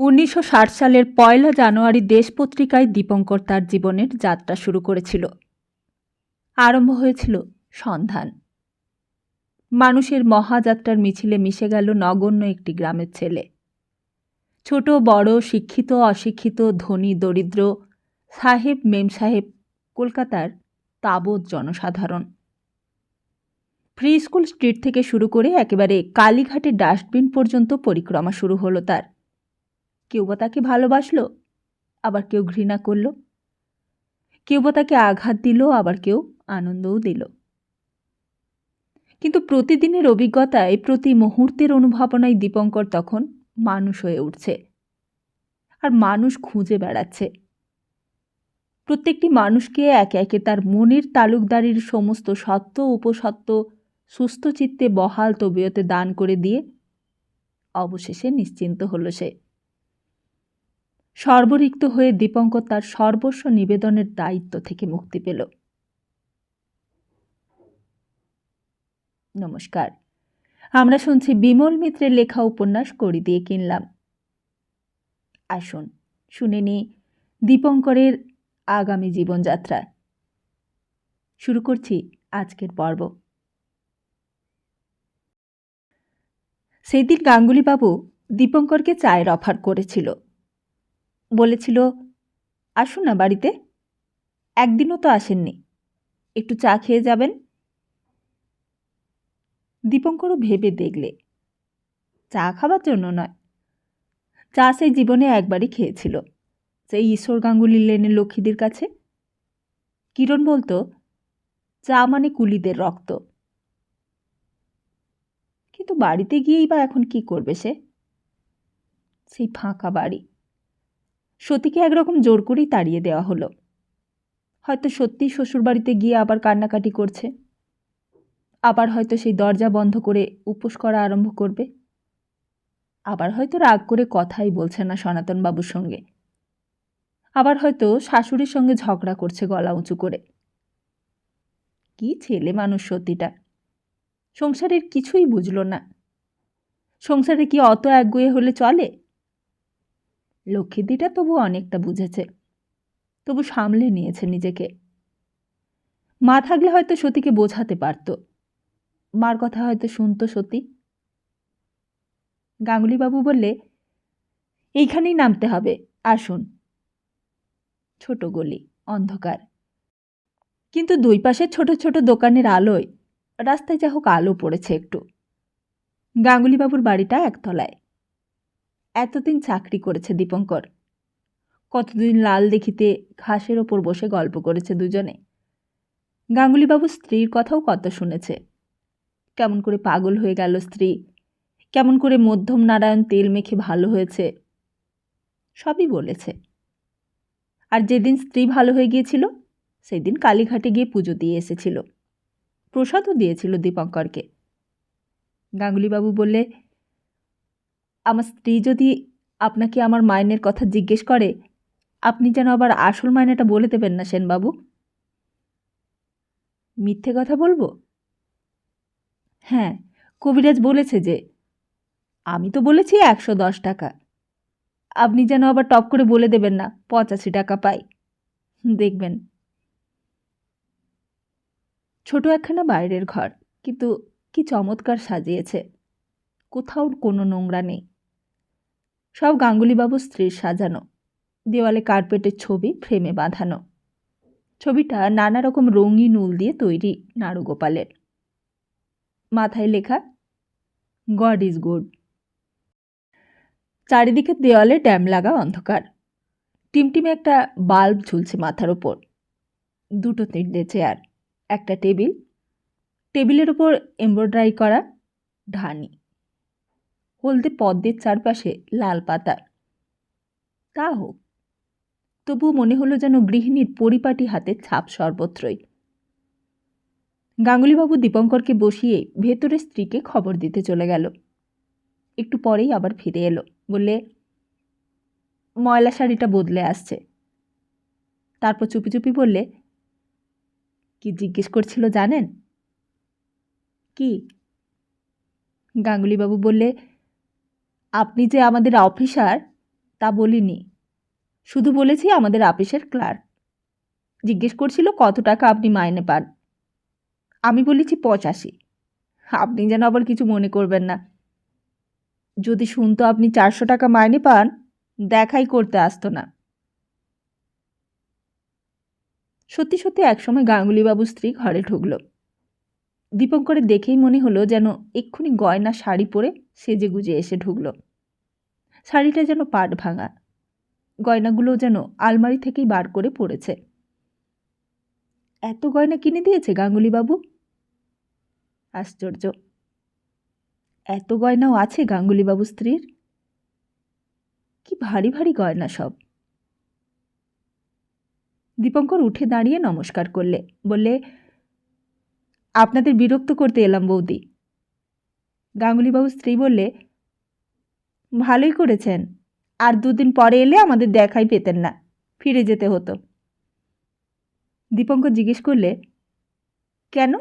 ১৯৬০ সালের ১লা জানুয়ারি দেশ পত্রিকায় দীপঙ্কর তার জীবনের যাত্রা শুরু করেছিল। আরম্ভ হয়েছিল সন্ধান। মানুষের মহাযাত্রার মিছিলে মিশে গেল নগণ্য একটি গ্রামের ছেলে। ছোট বড়, শিক্ষিত অশিক্ষিত, ধনী দরিদ্র, সাহেব মেমসাহেব, কলকাতার তাবৎ জনসাধারণ। ফ্রি স্কুল স্ট্রিট থেকে শুরু করে একেবারে কালীঘাটের ডাস্টবিন পর্যন্ত পরিক্রমা শুরু হলো তার। কেউ বা তাকে ভালোবাসল, আবার কেউ ঘৃণা করল, কেউ বা তাকে আঘাত দিল, আবার কেউ আনন্দও দিল। কিন্তু প্রতিদিনের অভিজ্ঞতায়, প্রতি মুহূর্তের অনুভাবনায় দীপঙ্কর তখন মানুষ হয়ে উঠছে, আর মানুষ খুঁজে বেড়াচ্ছে। প্রত্যেকটি মানুষকে একে একে তার মনের তালুকদারির সমস্ত সত্য উপসত্য সুস্থ চিত্তে বহাল তবিয়তে দান করে দিয়ে অবশেষে নিশ্চিন্ত হল সে। সর্বরিক্ত হয়ে দীপঙ্কর তার সর্বস্ব নিবেদনের দায়িত্ব থেকে মুক্তি পেল। নমস্কার, আমরা শুনছি বিমল মিত্রের লেখা উপন্যাস কড়ি দিয়ে কিনলাম। আসুন শুনে নিই দীপঙ্করের আগামী জীবনযাত্রা। শুরু করছি আজকের পর্ব। সেদিন গাঙ্গুলিবাবু দীপঙ্করকে চায়ের অফার করেছিল। বলেছিল, আসুন না বাড়িতে, একদিনও তো আসেননি, একটু চা খেয়ে যাবেন। দীপঙ্করও ভেবে দেখলে, চা খাবার জন্য নয়, চা সেই জীবনে একবারই খেয়েছিল, সেই ঈশ্বর গাঙ্গুলি লেনের লক্ষ্মীদের কাছে। কিরণ বলতো, চা মানে কুলিদের রক্ত। কিন্তু বাড়িতে গিয়েই বা এখন কি করবে সে? সেই ফাঁকা বাড়ি। সতীকে একরকম জোর করেই তাড়িয়ে দেওয়া হলো। হয়তো সত্যিই শ্বশুরবাড়িতে গিয়ে আবার কান্নাকাটি করছে, আবার হয়তো সেই দরজা বন্ধ করে উপোস করা আরম্ভ করবে, আবার হয়তো রাগ করে কথাই বলছে না সনাতনবাবুর সঙ্গে, আবার হয়তো শাশুড়ির সঙ্গে ঝগড়া করছে গলা উঁচু করে। কি ছেলে মানুষ সতীটা! সংসারের কিছুই বুঝল না। সংসারে কি অত একগুঁয়ে হলে চলে? লক্ষ্মীদিটা তবু অনেকটা বুঝেছে, তবু সামলে নিয়েছে নিজেকে। মা থাকলে হয়তো সতীকে বোঝাতে পারত, মার কথা হয়তো শুনত সতী। গাঙ্গুলিবাবু বললে, এইখানেই নামতে হবে, আসুন। ছোট গলি, অন্ধকার, কিন্তু দুই পাশে ছোট ছোট দোকানের আলোয় রাস্তায় যা হোক আলো পড়েছে একটু। গাঙ্গুলিবাবুর বাড়িটা একতলায়। এতদিন চাকরি করেছে দীপঙ্কর। কতদিন লাল দেখিতে ঘাসের ওপর বসে গল্প করেছে দুজনে। গাঙ্গুলিবাবুর স্ত্রীর কথাও কত শুনেছে। কেমন করে পাগল হয়ে গেল স্ত্রী, কেমন করে মধ্যম নারায়ণ তেল মেখে ভালো হয়েছে, সবই বলেছে। আর যেদিন স্ত্রী ভালো হয়ে গিয়েছিল, সেদিন কালীঘাটে গিয়ে পুজো দিয়ে এসেছিল, প্রসাদও দিয়েছিল দীপঙ্করকে। গাঙ্গুলিবাবু বললে, আমার স্ত্রী যদি আপনাকে আমার মাইনের কথা জিজ্ঞেস করে, আপনি যেন আবার আসল মাইনেটা বলে দেবেন না সেনবাবু। মিথ্যে কথা বলবো? হ্যাঁ, কবিরাজ বলেছে যে। আমি তো বলেছি 110 টাকা। আপনি যেন আবার টপ করে বলে দেবেন না 85 টাকা পাই। দেখবেন। ছোট একখানা বাইরের ঘর, কিন্তু কি চমৎকার সাজিয়েছে। কোথাও কোনো নোংরা নেই, সব গাঙ্গুলিবাবুর স্ত্রীর সাজানো। দেওয়ালে কার্পেটের ছবি ফ্রেমে বাঁধানো। ছবিটা নানা রকম রঙিন উল দিয়ে তৈরি নাড়ুগোপালের। মাথায় লেখা, গড ইজ গুড। চারিদিকে দেওয়ালে ড্যাম লাগা অন্ধকার। টিমটিমে একটা বাল্ব ঝুলছে মাথার ওপর। দুটো তিনটে চেয়ার, একটা টেবিল, টেবিলের ওপর এমব্রয়ডারি করা ঢানি, হলদে পদ্মের চারপাশে লাল পাতা। তা হোক, তবু মনে হলো যেন গৃহিণীর পরিপাটি হাতের ছাপ সর্বত্রই। গাঙ্গুলিবাবু দীপঙ্করকে বসিয়ে ভেতরে স্ত্রীকে খবর দিতে চলে গেল। একটু পরেই আবার ফিরে এলো। বললে, ময়লা শাড়িটা বদলে আসছে। তারপর চুপি চুপি বললে, কি জিজ্ঞেস করছিল জানেন? কি? গাঙ্গুলিবাবু বললে, আপনি যে আমাদের অফিসার, তা বলিনি, শুধু বলেছি আমাদের অফিসের ক্লার্ক। জিজ্ঞেস করছিল কত টাকা আপনি মাইনে পান। আমি বলেছি 85। আপনি যেন আবার কিছু মনে করবেন না। যদি শুনতো আপনি 400 টাকা মাইনে পান, দেখাই করতে আসতো না। সত্যি সত্যি একসময় গাঙ্গুলিবাবুর স্ত্রী ঘরে ঢুকল। দীপঙ্করের দেখেই মনে হলো যেন এক্ষুনি গয়না শাড়ি পরে সেজে গুজে এসে ঢুকল। শাড়িটা যেন পাট ভাঙা, গয়নাগুলো যেন আলমারি থেকেই বার করে পড়েছে। এত গয়না কিনে দিয়েছে গাঙ্গুলিবাবু? আশ্চর্য, এত গয়নাও আছে গাঙ্গুলিবাবু স্ত্রীর? কি ভারী ভারী গয়না সব। দীপঙ্কর উঠে দাঁড়িয়ে নমস্কার করলে, বললে, আপনাদের বিরক্ত করতে এলাম বৌদি। গাঙ্গুলিবাবুর স্ত্রী বললে, ভালোই করেছেন, আর 2 দিন পরে এলে আমাদের দেখাই পেতেন না, ফিরে যেতে হতো। দীপঙ্কর জিজ্ঞেস করলে, কেন,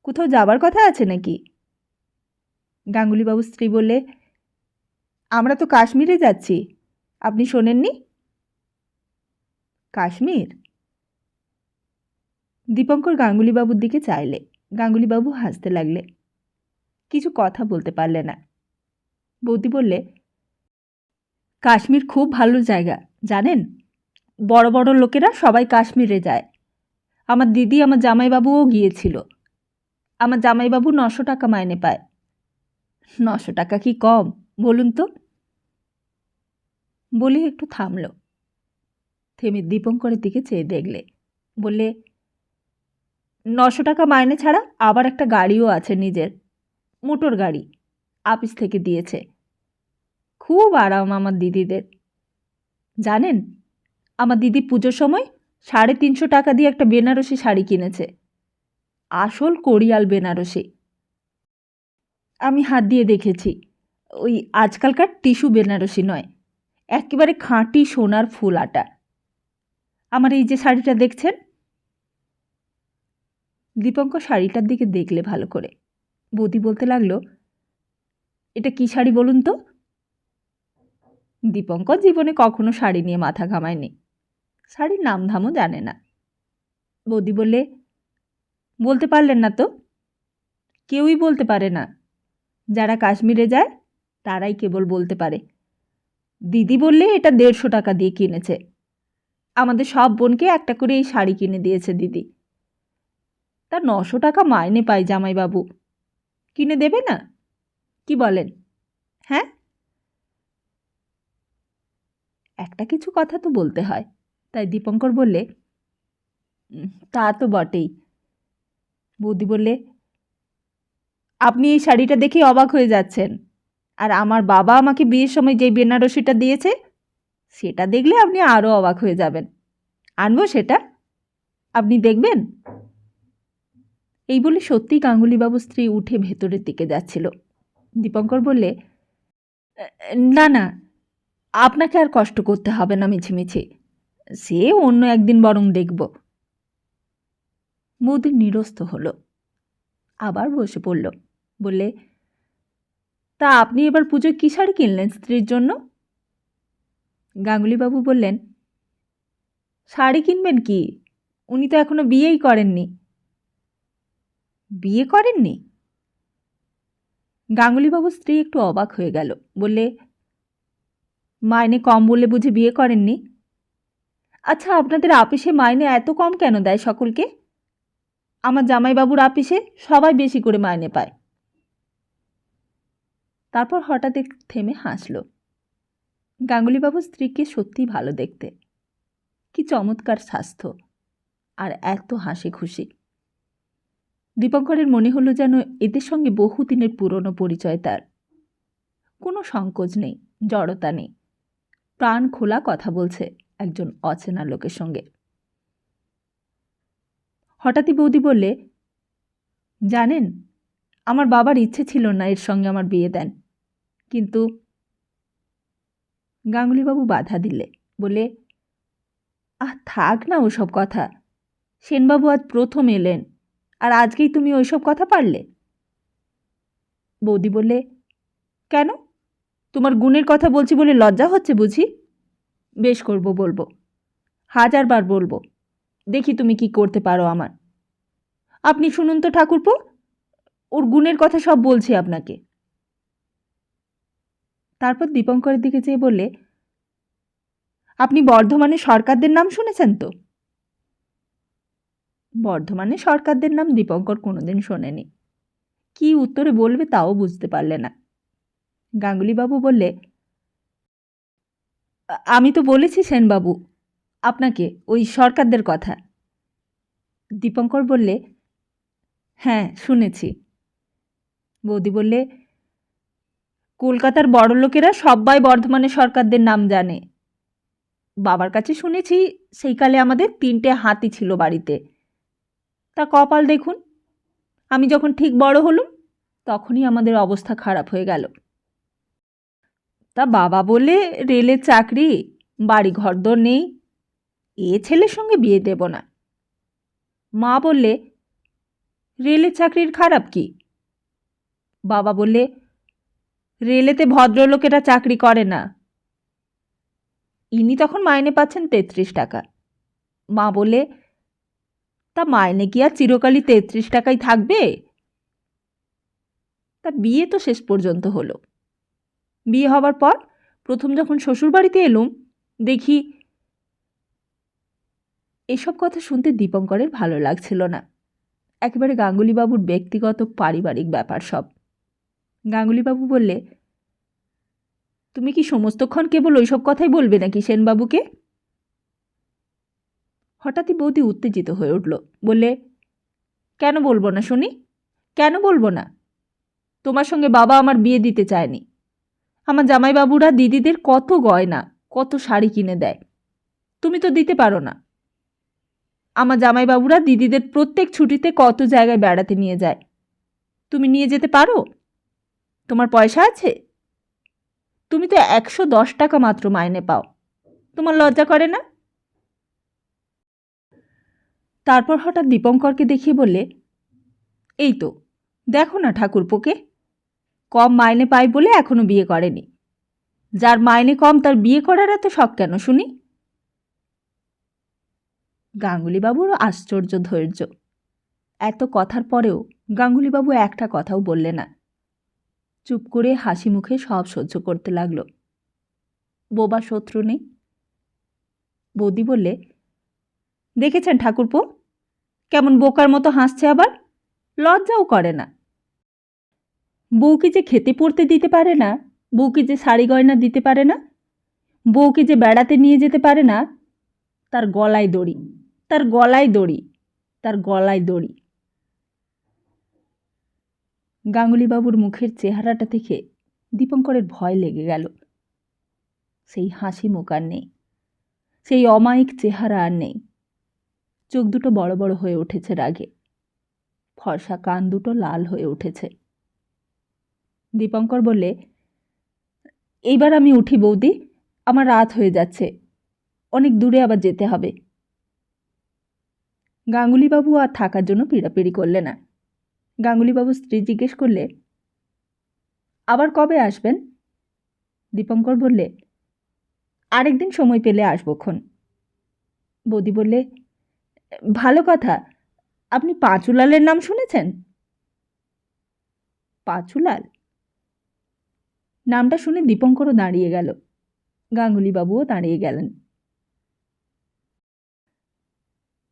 কোথাও যাবার কথা আছে নাকি? গাঙ্গুলিবাবুর স্ত্রী বললে, আমরা তো কাশ্মীরে যাচ্ছি, আপনি শোনেননি? কাশ্মীর? দীপঙ্কর গাঙ্গুলিবাবুর দিকে চাইলে। গাঙ্গুলিবাবু হাসতে লাগলে, কিছু কথা বলতে পারলে না। বৌদি বললে, কাশ্মীর খুব ভালো জায়গা, জানেন? বড় বড় লোকেরা সবাই কাশ্মীরে যায়। আমার দিদি, আমার জামাইবাবুও গিয়েছিল। আমার জামাইবাবু 900 টাকা মাইনে পায়। 900 টাকা কি কম বলুন তো? বলে একটু থামল, থেমে দীপঙ্করের দিকে চেয়ে দেখলে, বললে, 900 টাকা মাইনে ছাড়া আবার একটা গাড়িও আছে নিজের, মোটর গাড়ি, অফিস থেকে দিয়েছে। খুব আরাম আমার দিদিদের। জানেন, আমার দিদি পুজোর সময় 350 টাকা দিয়ে একটা বেনারসি শাড়ি কিনেছে, আসল কোরিয়াল বেনারসি। আমি হাত দিয়ে দেখেছি, ওই আজকালকার টিস্যু বেনারসি নয়, একেবারে খাঁটি সোনার ফুল আটা। আমার এই যে শাড়িটা দেখছেন। দীপঙ্কর শাড়িটার দিকে দেখলে ভালো করে। বৌদি বলতে লাগলো, এটা কি শাড়ি বলুন তো? দীপঙ্কর জীবনে কখনো শাড়ি নিয়ে মাথা ঘামায়নি, শাড়ির নাম ধামও জানে না। বৌদি বললে, বলতে পারলেন না তো? কেউই বলতে পারে না, যারা কাশ্মীরে যায় তারাই কেবল বলতে পারে। দিদি বললে এটা 150 টাকা দিয়ে কিনেছে। আমাদের সব বোনকে একটা করে এই শাড়ি কিনে দিয়েছে দিদি। তার 900 টাকা মাইনে পায় জামাইবাবু, কিনে দেবে না? কি বলেন? হ্যাঁ, একটা কিছু কথা তো বলতে হয়। তাই দীপঙ্কর বললে, তা তো বটেই। বৌদি বললে, আপনি এই শাড়িটা দেখে অবাক হয়ে যাচ্ছেন, আর আমার বাবা আমাকে বিয়ের সময় যে বেনারসিটা দিয়েছে সেটা দেখলে আপনি আরও অবাক হয়ে যাবেন। আনবো সেটা, আপনি দেখবেন। এই বলে সত্যিই গাঙ্গুলিবাবুর স্ত্রী উঠে ভেতরের দিকে যাচ্ছিল। দীপঙ্কর বললে, না না, আপনাকে আর কষ্ট করতে হবে না মিছিমিছি, সে অন্য একদিন বরং দেখব। বৌদি নিরস্ত হলো, আবার বসে পড়ল, বললে, তা আপনি এবার পুজোয় কী শাড়ি কিনলেন স্ত্রীর জন্য? গাঙ্গুলিবাবু বললেন, শাড়ি কিনবেন কি, উনি তো এখনো বিয়েই করেননি। বিয়ে করেননি? গাঙ্গুলিবাবুর স্ত্রী একটু অবাক হয়ে গেল, বললে, মাইনে কম বলে বুঝি বিয়ে করেননি? আচ্ছা, আপনাদের আপিসে মাইনে এত কম কেন দেয় সকলকে? আমার জামাইবাবুর আপিসে সবাই বেশি করে মাইনে পায়। তারপর হঠাৎ থেমে হাসল। গাঙ্গুলিবাবুর স্ত্রীকে সত্যিই ভালো দেখতে, কি চমৎকার স্বাস্থ্য, আর এত হাসি খুশি। দীপঙ্করের মনে হলো যেন এদের সঙ্গে বহুদিনের পুরনো পরিচয় তার। কোনো সংকোচ নেই, জড়তা নেই, প্রাণ খোলা কথা বলছে একজন অচেনা লোকের সঙ্গে। হঠাৎই বৌদি বললে, জানেন, আমার বাবার ইচ্ছে ছিল না এর সঙ্গে আমার বিয়ে দেন, কিন্তু। গাঙ্গুলিবাবু বাধা দিলে, বলে, থাক না ওসব কথা, সেনবাবু আজ প্রথম এলেন, আর আজকেই তুমি ওইসব কথা পারলে? বৌদি বললে, কেন, তোমার গুণের কথা বলছি বলে লজ্জা হচ্ছে বুঝি? বেশ করব, বলবো, 1000বার বলবো। দেখি তুমি কি করতে পারো আমার। আপনি শুনুন তো ঠাকুরপো, ওর গুণের কথা সব বলছি আপনাকে। তারপর দীপঙ্করের দিকে চেয়ে বললে, আপনি বর্ধমানে সরকারদের নাম শুনেছেন তো? বর্ধমানে সরকারদের নাম দীপঙ্কর কোনোদিন শোনেনি। কি উত্তরে বলবে তাও বুঝতে পারলে না। গাঙ্গুলিবাবু বললে, আমি তো বলেছি সেনবাবু আপনাকে ওই সরকারদের কথা। দীপঙ্কর বললে, হ্যাঁ শুনেছি। বৌদি বললে, কলকাতার বড়লোকেরা সবাই বর্ধমানে সরকারদের নাম জানে। বাবার কাছে শুনেছি সেই কালে আমাদের 3টে হাতি ছিল বাড়িতে। তা কপাল দেখুন, আমি যখন ঠিক বড় হলুম তখনই আমাদের অবস্থা খারাপ হয়ে গেল। তা বাবা বলে রেলের চাকরি, বাড়ি ঘরদোর নেই, এ ছেলের সঙ্গে বিয়ে দেব না। মা বললে, রেলের চাকরির খারাপ কি? বাবা বললে, রেলেতে ভদ্রলোকেরা চাকরি করে না। ইনি তখন মাইনে পাচ্ছেন 33 টাকা। মা বলে, তা মাইনে কি আর চিরকালই 33 টাকাই থাকবে? তা বিয়ে তো শেষ পর্যন্ত হলো। বিয়ে হবার পর প্রথম যখন শ্বশুরবাড়িতে এলুম দেখি। এসব কথা শুনতে দীপঙ্করের ভালো লাগছিল না। একেবারে গাঙ্গুলিবাবুর ব্যক্তিগত পারিবারিক ব্যাপার সব। গাঙ্গুলিবাবু বললে, তুমি কি সমস্তক্ষণ কেবল ওইসব কথাই বলবে নাকি সেনবাবুকে? হঠাৎই বৌদি উত্তেজিত হয়ে উঠল। বললে, কেন বলবো না শুনি? কেন বলবো না? তোমার সঙ্গে বাবা আমার বিয়ে দিতে চায়নি। আমার জামাইবাবুরা দিদিদের কত গয়না, কত শাড়ি কিনে দেয়, তুমি তো দিতে পারো না। আমার জামাইবাবুরা দিদিদের প্রত্যেক ছুটিতে কত জায়গায় বেড়াতে নিয়ে যায়, তুমি নিয়ে যেতে পারো? তোমার পয়সা আছে? তুমি তো 110 টাকা মাত্র মাইনে পাও, তোমার লজ্জা করে না? তারপর হঠাৎ দীপঙ্করকে দেখিয়ে বললে, এই তো দেখো না ঠাকুরপোকে, কম মাইনে পাই বলে এখনো বিয়ে করেনি। যার মাইনে কম তার বিয়ে করার এত শখ কেন শুনি? গাঙ্গুলিবাবুর আশ্চর্য ধৈর্য। এত কথার পরেও গাঙ্গুলিবাবু একটা কথাও বললে না। চুপ করে হাসি মুখে সব সহ্য করতে লাগল। বোবা শত্রু নেই। বৌদি বললে, দেখেছেন ঠাকুরপো, কেমন বোকার মতো হাসছে, আবার লজ্জাও করে না। বউকে যে খেতে পড়তে দিতে পারে না, বউকে যে শাড়ি গয়না দিতে পারে না, বউকে যে বেড়াতে নিয়ে যেতে পারে না, তার গলায় দড়ি, তার গলায় দড়ি, তার গলায় দড়ি। গাঙ্গুলিবাবুর মুখের চেহারাটা দেখে দীপঙ্করের ভয় লেগে গেল। সেই হাসি মুখ আর নেই, সেই অমায়িক চেহারা আর নেই। চোখ দুটো বড় বড় হয়ে উঠেছে রাগে, ফর্সা কান দুটো লাল হয়ে উঠেছে। দীপঙ্কর বললে, এইবার আমি উঠি বৌদি, আমার রাত হয়ে যাচ্ছে, অনেক দূরে আবার যেতে হবে। গাঙ্গুলিবাবু আর থাকার জন্য পিড়াপিড়ি করলে না। গাঙ্গুলিবাবু স্ত্রী জিজ্ঞেস করলে, আবার কবে আসবেন? দীপঙ্কর বললে, আরেকদিন সময় পেলে আসবক্ষণ। বৌদি বললে, ভালো কথা, আপনি পাঁচুলালের নাম শুনেছেন? পাঁচুলাল নামটা শুনে দীপঙ্করও দাঁড়িয়ে গেল, গাঙ্গুলিবাবুও দাঁড়িয়ে গেলেন।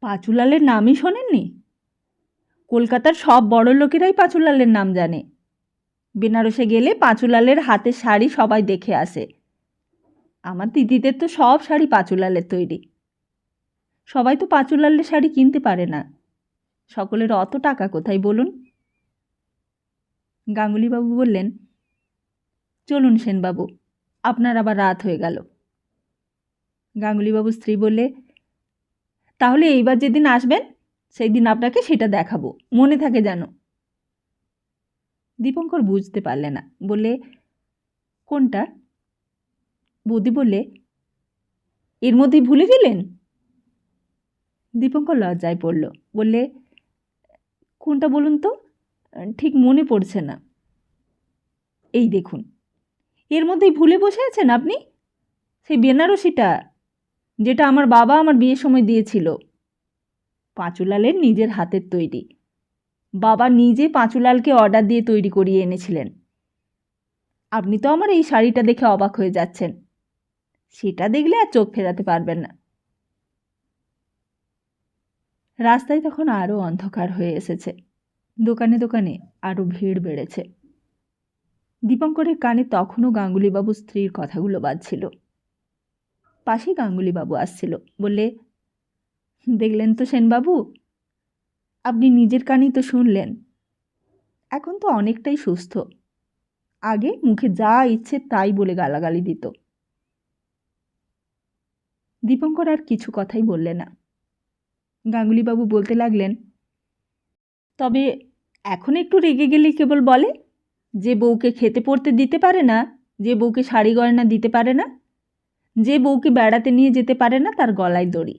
পাঁচুলালের নামই শোনেননি? কলকাতার সব বড় লোকেরাই পাঁচুলালের নাম জানে। বেনারসে গেলে পাঁচুলালের হাতের শাড়ি সবাই দেখে আসে। আমার দিদিদের তো সব শাড়ি পাঁচুলালের তৈরি। সবাই তো পাঁচুলালের শাড়ি কিনতে পারে না, সকলের অত টাকা কোথায় বলুন? গাঙ্গুলিবাবু বললেন, চলুন সেনবাবু, আপনার আবার রাত হয়ে গেল। গাঙ্গুলিবাবুর স্ত্রী বললে, তাহলে এইবার যেদিন আসবেন সেই দিন আপনাকে সেটা দেখাবো, মনে থাকে যেন। দীপঙ্কর বুঝতে পারলে না, বললে, কোনটা? বৌদি বললে, এর মধ্যেই ভুলে গেলেন? দীপঙ্কর লজ্জায় পড়ল, বললে, কোনটা বলুন তো, ঠিক মনে পড়ছে না। এই দেখুন, এর মধ্যেই ভুলে বসে আছেন আপনি? সেই বেনারসিটা, যেটা আমার বাবা আমার বিয়ের সময় দিয়েছিল, পাঁচুলালের নিজের হাতের তৈরি। বাবা নিজে পাঁচুলালকে অর্ডার দিয়ে তৈরি করিয়ে এনেছিলেন। আপনি তো আমার এই শাড়িটা দেখে অবাক হয়ে যাচ্ছেন, সেটা দেখলে আর চোখ ফেরাতে পারবেন না। রাস্তায় তখন আরও অন্ধকার হয়ে এসেছে, দোকানে দোকানে আরও ভিড় বেড়েছে। দীপঙ্করের কানে তখনও গাঙ্গুলিবাবুর স্ত্রীর কথাগুলো বাজছিল। পাশেই গাঙ্গুলিবাবু আসছিল, বললে, দেখলেন তো সেনবাবু, আপনি নিজের কানেই তো শুনলেন। এখন তো অনেকটাই সুস্থ। আগে মুখে যা ইচ্ছে তাই বলে গালাগালি দিত। দীপঙ্কর আর কিছু কথাই বললে না। গাঙ্গুলিবাবু বলতে লাগলেন, তবে এখন একটু রেগে গেলেই কেবল বলে যে বউকে খেতে পড়তে দিতে পারে না, যে বউকে শাড়ি গয়না দিতে পারে না, যে বউকে বেড়াতে নিয়ে যেতে পারে না, তার গলায় দড়ি,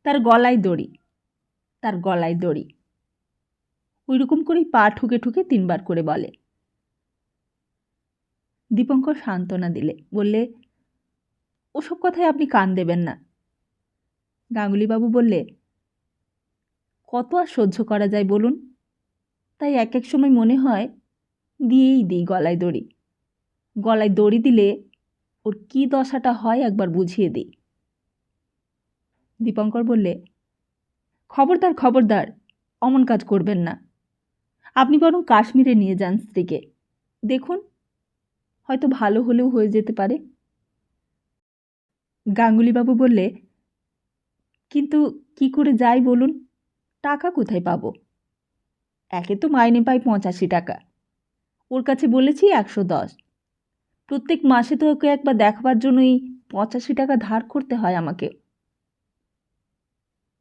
তার গলায় দড়ি, তার গলায় দড়ি। ওইরকম করেই পা ঠুকে ঠুকে 3 বার করে বলে। দীপঙ্কর সান্ত্বনা দিলে, বললে, ওসব কথায় আপনি কান দেবেন না। গাঙ্গুলিবাবু বললে, কত আর সহ্য করা যায় বলুন? তাই এক এক সময় মনে হয় দিয়েই দিই গলায় দড়ি। গলায় দড়ি দিলে ওর কী দশাটা হয় একবার বুঝিয়ে দিই। দীপঙ্কর বললে, খবরদার খবরদার, অমন কাজ করবেন না। আপনি বরং কাশ্মীরে নিয়ে যান স্ত্রীকে, দেখুন হয়তো ভালো হলেও হয়ে যেতে পারে। গাঙ্গুলিবাবু বললে, কিন্তু কি করে যাই বলুন? টাকা কোথায় পাবো? একে তো মাইনে পাই 85 টাকা, ওর কাছে বলেছি 110। প্রত্যেক মাসে তো ওকে একবার দেখাবার জন্যই 85 টাকা ধার করতে হয় আমাকে।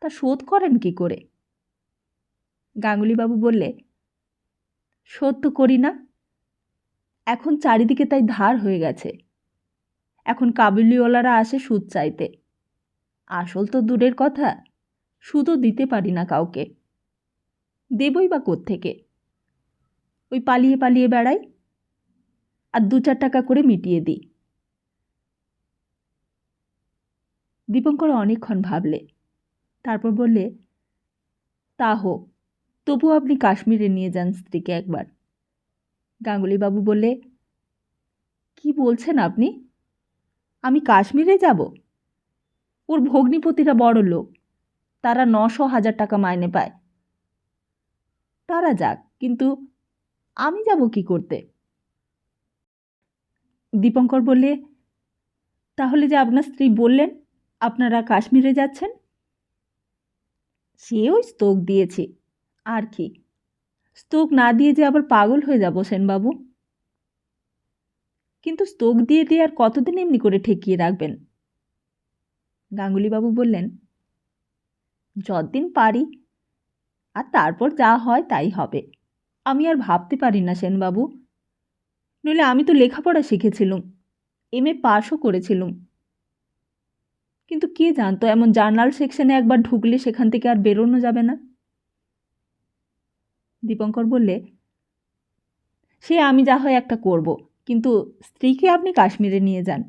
তা শোধ করেন কি করে? গাঙ্গুলিবাবু বললে, শোধ তো করি না। এখন চারিদিকে তাই ধার হয়ে গেছে। এখন কাবুলিওয়ালারা আসে সুদ চাইতে। আসল তো দূরের কথা, সুদও দিতে পারি না কাউকে। দেবই বা কোত্থেকে? ওই পালিয়ে পালিয়ে বেড়াই, আর 2-4 টাকা করে মিটিয়ে দিই। দীপঙ্কর অনেকক্ষণ ভাবলে, তারপর বললে, তা হোক, তবু আপনি কাশ্মীরে নিয়ে যান স্ত্রীকে একবার। গাঙ্গুলিবাবু বললে, কি বলছেন আপনি? আমি কাশ্মীরে যাব? ওর ভগ্নিপতিরা বড় লোক, তারা 900-1000 টাকা মাইনে পায়। তারা যাক, কিন্তু আমি যাব কি করতে? দীপঙ্কর বললে, তাহলে যে আপনার স্ত্রী বললেন আপনারা কাশ্মীরে যাচ্ছেন? সে ওই স্তোক দিয়েছি, আর কি। স্তোক না দিয়ে যে আবার পাগল হয়ে যাব সেনবাবু। কিন্তু স্তোক দিয়ে দিয়ে আর কতদিন এমনি করে ঠেকিয়ে রাখবেন? গাঙ্গুলিবাবু বললেন, যতদিন পারি, আর তারপর যা হয় তাই হবে। আমি আর ভাবতে পারি না সেনবাবু। নইলে আমি তো লেখাপড়া শিখেছিলুম, MA পাশও করেছিলুম। কিন্তু কে জানতো এমন জার্নাল সেকশনে একবার ঢুকলে সেখান থেকে আর বেরোনো যাবে না। দীপঙ্কর বললে, সে আমি যা হয় একটা করব, কিন্তু স্ত্রীকে আপনি কাশ্মীরে নিয়ে যান।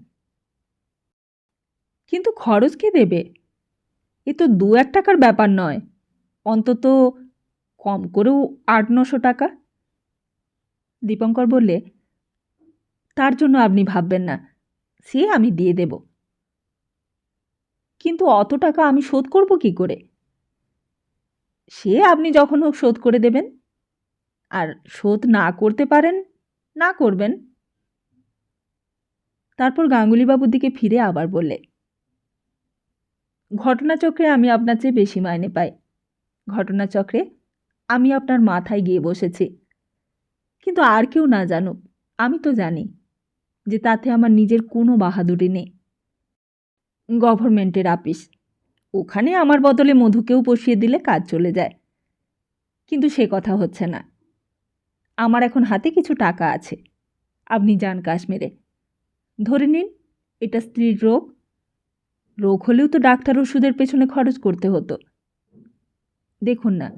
কিন্তু খরচ কে দেবে? এ তো 2-1 টাকার ব্যাপার নয়, অন্তত কম করেও 800-900 টাকা। দীপঙ্কর বললে, তার জন্য আপনি ভাববেন না, সে আমি দিয়ে দেব। কিন্তু অত টাকা আমি শোধ করব কি করে? সে আপনি যখন হোক শোধ করে দেবেন। আর শোধ না করতে পারেন, না করবেন। তারপর গাঙ্গুলিবাবুর দিকে ফিরে আবার বললে, ঘটনাচক্রে আমি আপনার চেয়ে বেশি মাইনে পাই। ঘটনাচক্রে আমি আপনার মাথায় গিয়ে বসেছি। কিন্তু আর কেউ না জানুক, আমি তো জানি যে তাতে আমার নিজের কোনো বাহাদুরি নেই। গভর্নমেন্টের আপিস, ওখানে আমার বদলে মধুকেও বসিয়ে দিলে কাজ চলে যায়। কিন্তু সে কথা হচ্ছে না। আমার এখন হাতে কিছু টাকা আছে। আপনি যান কাশ্মীরে। ধরে নিন এটা স্ত্রীর রোগ। রোগ হলেও তো ডাক্তার ওষুধের পেছনে খরচ করতে হতো। দেখুন না,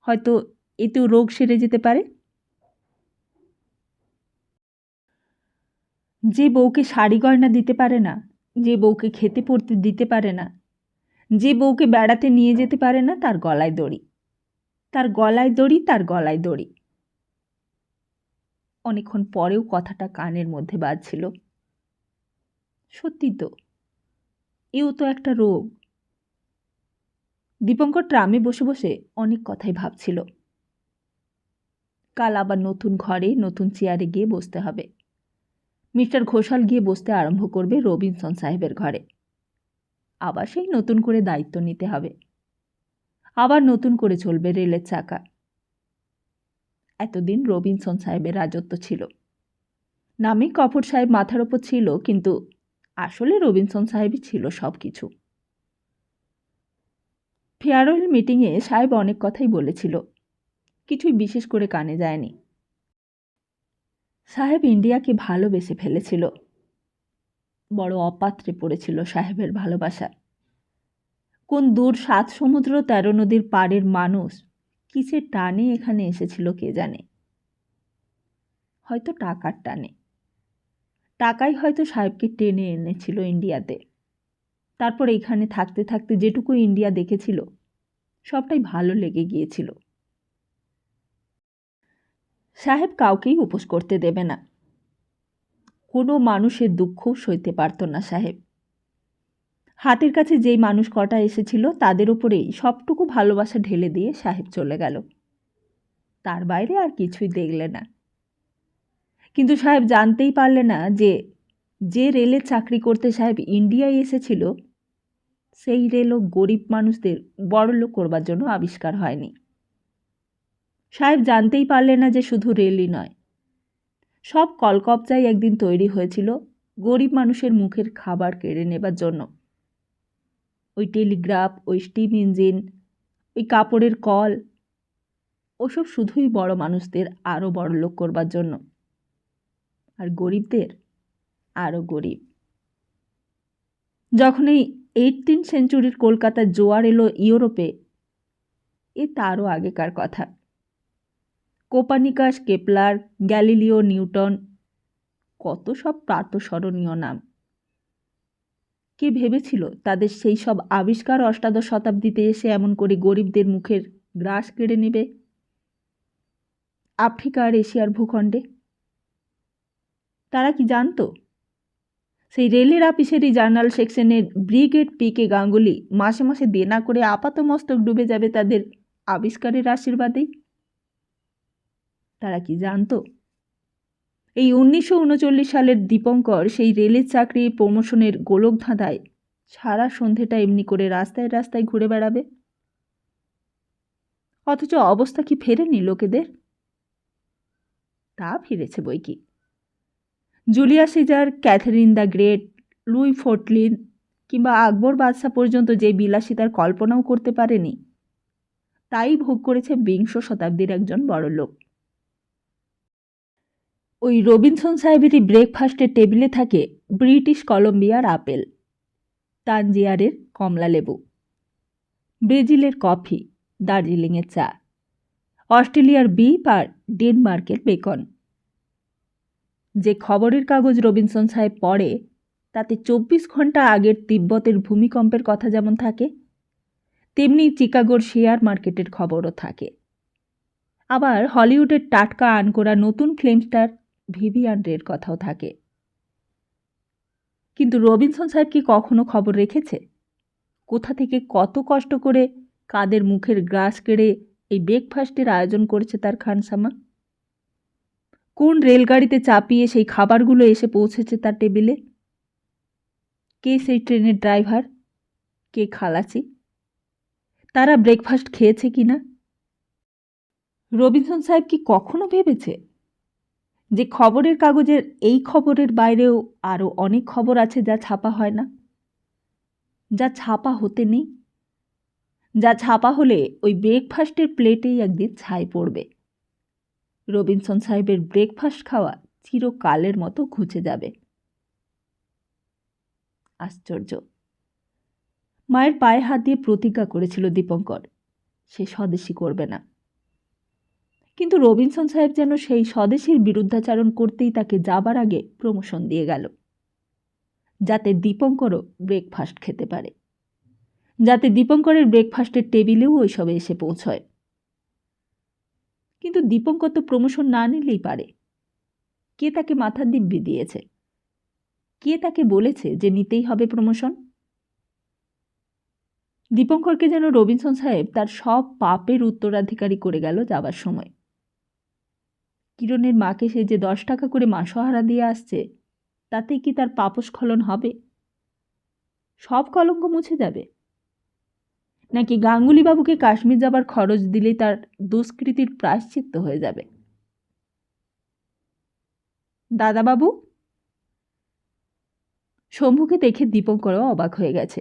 হয়তো এতেও রোগ সেরে যেতে পারে। যে বউকে শাড়ি গয়না দিতে পারে না, যে বউকে খেতে পড়তে দিতে পারে না, যে বউকে বেড়াতে নিয়ে যেতে পারে না, তার গলায় দড়ি, তার গলায় দড়ি, তার গলায় দড়ি। অনেকক্ষণ পরেও কথাটা কানের মধ্যে বাজছিল। সত্যি তো, এও তো একটা রোগ। দীপঙ্কর ট্রামে বসে বসে অনেক কথাই ভাবছিল। কাল আবার নতুন ঘরে নতুন চেয়ারে গিয়ে বসতে হবে। মিস্টার ঘোষাল গিয়ে বসতে আরম্ভ করবে রবিনসন সাহেবের ঘরে। আবার সেই নতুন করে দায়িত্ব নিতে হবে। আবার নতুন করে চলবে রেলের চাকা। এতদিন রবিনসন সাহেবের রাজত্ব ছিল। নামে কফর সাহেব মাথার ওপর ছিল, কিন্তু আসলে রবিনসন সাহেবই ছিল সব কিছু। ফেয়ারওয়েল মিটিংয়ে সাহেব অনেক কথাই বলেছিল, কিছুই বিশেষ করে কানে যায়নি। সাহেব ইন্ডিয়াকে ভালোবেসে ফেলেছিল। বড় অপাত্রে পড়েছিল সাহেবের ভালোবাসা। কোন দূর 7 সমুদ্র 13 নদীর পাড়ের মানুষ কিসের টানে এখানে এসেছিল কে জানে। হয়তো টাকার টানে। টাকাই হয়তো সাহেবকে টেনে এনেছিল ইন্ডিয়াতে। তারপর এখানে থাকতে থাকতে যেটুকু ইন্ডিয়া দেখেছিল সবটাই ভালো লেগে গিয়েছিল। সাহেব কাউকেই উপোস করতে দেবে না। কোনো মানুষের দুঃখও সইতে পারত না সাহেব। হাতের কাছে যেই মানুষ কটা এসেছিল তাদের উপরেই সবটুকু ভালোবাসা ঢেলে দিয়ে সাহেব চলে গেল। তার বাইরে আর কিছুই দেখলে না। কিন্তু সাহেব জানতেই পারলে না যে যে রেলে চাকরি করতে সাহেব ইন্ডিয়ায় এসেছিল সেই রেলও গরিব মানুষদের বড়লোক করবার জন্য আবিষ্কার হয়নি। সাহেব জানতেই পারলে না যে শুধু রেলই নয়, সব কলকবজাই একদিন তৈরি হয়েছিল গরিব মানুষের মুখের খাবার কেড়ে নেবার জন্য। ওই টেলিগ্রাফ, ওই স্টিম ইঞ্জিন, ওই কাপড়ের কল, ওসব শুধুই বড় মানুষদের আরও বড়লোক করবার জন্য, আর গরিবদের আরও গরিব। যখন এই 18th সেঞ্চুরির কলকাতার জোয়ার এলো ইউরোপে, এ তারও আগেকার কথা। কোপার্নিকাস, কেপলার, গ্যালিলিও, নিউটন, কত সব প্রাতঃস্মরণীয় নাম। কে ভেবেছিল তাদের সেই সব আবিষ্কার অষ্টাদশ শতাব্দীতে এসে এমন করে গরিবদের মুখের গ্রাস কেড়ে নেবে আফ্রিকা আর এশিয়ার ভূখণ্ডে? তারা কি জানতো সেই রেলের অফিসেরই জার্নাল সেকশনের ব্রিগেড পি.কে. গাঙ্গুলি মাসে মাসে দেনা করে আপাতমস্তক ডুবে যাবে তাদের আবিষ্কারের আশীর্বাদেই? তারা কি জানতো এই 1939 সালের দীপঙ্কর সেই রেলের চাকরি প্রমোশনের গোলক ধাঁধায় সারা সন্ধেটা এমনি করে রাস্তায় রাস্তায় ঘুরে বেড়াবে? অথচ অবস্থা কি ফেরেনি লোকেদের? তা ফিরেছে বইকি। Julius Caesar, Catherine the great, Louis ফোর্টলিন কিংবা আকবর বাদশাহ পর্যন্ত যে বিলাসিতার কল্পনাও করতে পারেনি তাই ভোগ করেছে বিংশ শতাব্দীর একজন বড়লোক। ওই রবিনসন সাহেবেরই ব্রেকফাস্টের টেবিলে থাকে ব্রিটিশ কলম্বিয়ার আপেল, তানজিয়ারের কমলা লেবু, ব্রাজিলের কফি, দার্জিলিংয়ের চা, অস্ট্রেলিয়ার বিফ আর ডেনমার্কের বেকন। যে খবরের কাগজ রবিনসন সাহেব পড়ে তাতে 24 ঘন্টা আগের তিব্বতের ভূমিকম্পের কথা যেমন থাকে, তেমনি চিকাগোর শেয়ার মার্কেটের খবরও থাকে। আবার হলিউডের টাটকা আনকোরা নতুন ফিল্ম স্টার ভিভিয়ান রের কথাও থাকে। কিন্তু রবিনসন সাহেব কি কখনো খবর রেখেছে কোথা থেকে কত কষ্ট করে কাদের মুখের গ্রাস কেড়ে এই ব্রেকফাস্টের আয়োজন করেছে তার খানসামা? কোন রেলগাড়িতে চাপিয়ে সেই খাবারগুলো এসে পৌঁছেছে তার টেবিলে? কে সেই ট্রেনের ড্রাইভার, কে খালাসি, তারা ব্রেকফাস্ট খেয়েছে কিনা? রবিনসন সাহেব কি কখনো ভেবেছে যে খবরের কাগজের এই খবরের বাইরেও আরও অনেক খবর আছে যা ছাপা হয় না, যা ছাপা হতে নেই, যা ছাপা হলে ওই ব্রেকফাস্টের প্লেটেই একদিন ছাই পড়বে? রবিনসন সাহেবের ব্রেকফাস্ট খাওয়া চিরকালের মতো ঘুচে যাবে। আশ্চর্য! মায়ের পায়ে হাত দিয়ে প্রতিজ্ঞা করেছিল দীপঙ্কর সে স্বদেশী করবে না। কিন্তু রবিনসন সাহেব যেন সেই স্বদেশীর বিরুদ্ধাচারণ করতেই তাকে যাবার আগে প্রমোশন দিয়ে গেল, যাতে দীপঙ্করও ব্রেকফাস্ট খেতে পারে, যাতে দীপঙ্করের ব্রেকফাস্টের টেবিলেও ওইসবে এসে পৌঁছয়। কিন্তু দীপঙ্কর তো প্রমোশন না নিলেই পারে। কে তাকে মাথার দিব্যি দিয়েছে? কে তাকে বলেছে যে নিতেই হবে প্রমোশন? দীপঙ্করকে যেন রবিনসন সাহেব তার সব পাপের উত্তরাধিকারী করে গেল যাবার সময়। কিরণের মাকে সে যে 10 টাকা করে মাসোহারা দিয়ে আসছে, তাতেই কি তার পাপস্খলন হবে? সব কলঙ্ক মুছে যাবে? নাকি গাঙ্গুলিবাবুকে কাশ্মীর যাবার খরচ দিলেই তার দুষ্কৃতির প্রায়শ্চিত্ত হয়ে যাবে? দাদাবাবু? শম্ভুকে দেখে দীপঙ্করও অবাক হয়ে গেছে।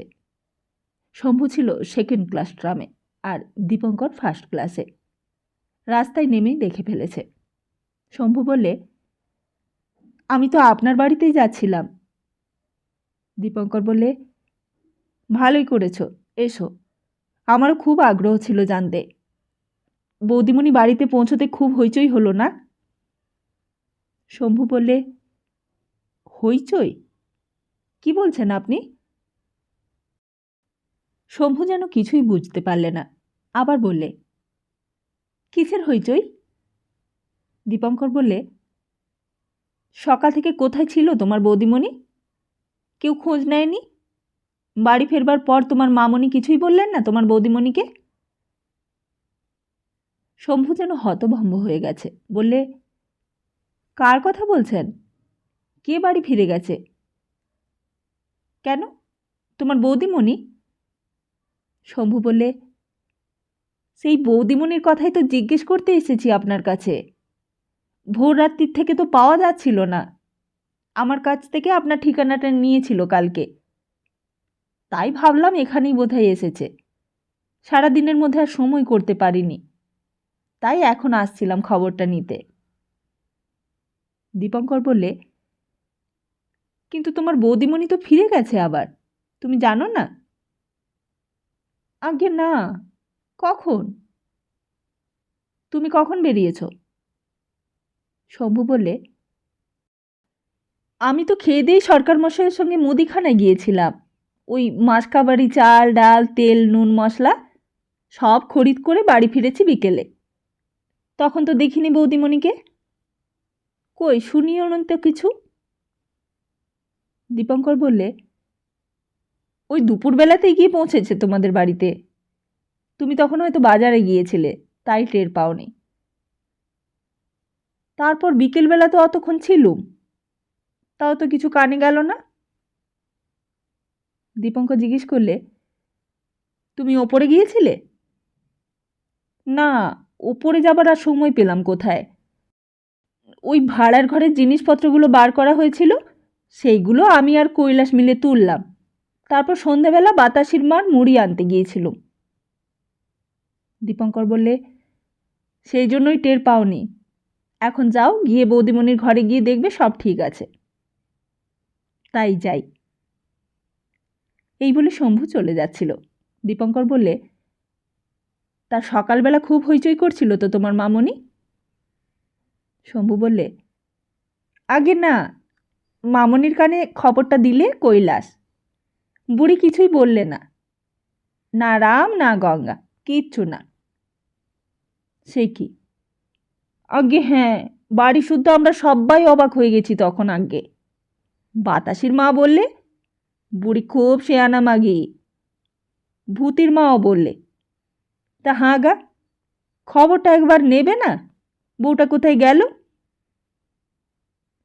শম্ভু ছিল সেকেন্ড ক্লাস ট্রামে, আর দীপঙ্কর ফার্স্ট ক্লাসে। রাস্তায় নেমেই দেখে ফেলেছে। শম্ভু বললে, আমি তো আপনার বাড়িতেই যাচ্ছিলাম। দীপঙ্কর বললে, ভালোই করেছ, এসো। আমারও খুব আগ্রহ ছিল জানতে। বৌদিমণি বাড়িতে পৌঁছতে খুব হইচই হলো না? শম্ভু বললে, হইচই? কি বলছেন আপনি? শম্ভু যেন কিছুই বুঝতে পারলে না, আবার বললে, কিসের হইচই? দীপঙ্কর বললে, সকাল থেকে কোথায় ছিল তোমার বৌদিমণি? কেউ খোঁজ নেয়নি? বাড়ি ফেরবার পর তোমার মামনি কিছুই বললেন না তোমার বৌদিমণিকে? শম্ভু যেন হতভম্ব হয়ে গেছে, বললে, কার কথা বলছেন? কে বাড়ি ফিরে গেছে? কেন, তোমার বৌদিমণি? শম্ভু বললে, সেই বৌদিমণির কথাই তো জিজ্ঞেস করতে এসেছি আপনার কাছে। ভোর রাত্রির থেকে তো পাওয়া যাচ্ছিল না। আমার কাছ থেকে আপনার ঠিকানাটা নিয়েছিল কালকে, তাই ভাবলাম এখানেই বোধহয় এসেছে। সারাদিনের মধ্যে আর সময় করতে পারিনি, তাই এখন আসছিলাম খবরটা নিতে। দীপঙ্কর বললে, কিন্তু তোমার বৌদিমণি তো ফিরে গেছে আবার, তুমি জানো না? আজ্ঞে না। কখন? তুমি কখন বেরিয়েছ? শম্ভু বললে, আমি তো খেয়ে দিয়েই সরকার মশাইয়ের সঙ্গে মুদিখানায় গিয়েছিলাম। ওই মাসকাবারি চাল ডাল তেল নুন মশলা সব খরিদ করে বাড়ি ফিরেছি বিকেলে। তখন তো দেখিনি বৌদিমণিকে। কই শুনিও না তো কিছু। দীপঙ্কর বললে, ওই দুপুরবেলাতেই গিয়ে পৌঁছেছে তোমাদের বাড়িতে। তুমি তখন হয়তো বাজারে গিয়েছিলে, তাই টের পাওনি। তারপর বিকেলবেলা তো অতক্ষণ ছিলুম, তাও তো কিছু কানে গেল না। দীপঙ্কর জিজ্ঞেস করলে, তুমি ওপরে গিয়েছিলে? না, ওপরে যাবার আর সময় পেলাম কোথায়। ওই ভাড়ার ঘরের জিনিসপত্রগুলো বার করা হয়েছিল, সেইগুলো আমি আর কৈলাস মিলে তুললাম। তারপর সন্ধেবেলা বাতাসির মার মুড়ি আনতে গিয়েছিলুম। দীপঙ্কর বললে, সেই জন্যই টের পাওনি। এখন যাও, গিয়ে বৌদিমণির ঘরে গিয়ে দেখবে সব ঠিক আছে। তাই যাই। এই বলে শম্ভু চলে যাচ্ছিল। দীপঙ্কর বললে, তার সকালবেলা খুব হইচই করছিল তো তোমার মামনি? শম্ভু বললে, আগে না, মামনির কানে খবরটা দিলে কৈলাস। বুড়ি কিছুই বললে না, না রাম না গঙ্গা, কিচ্ছু না। সে কি? আগে হ্যাঁ, বাড়ি শুদ্ধ আমরা সবাই অবাক হয়ে গেছি তখন। আগে বাতাসির মা বললে, বুড়ি খুব শেয়ানা মাগি। ভূতির মাও বললে। তা হাঁ গা, খবরটা একবার নেবে না? বউটা কোথায় গেল?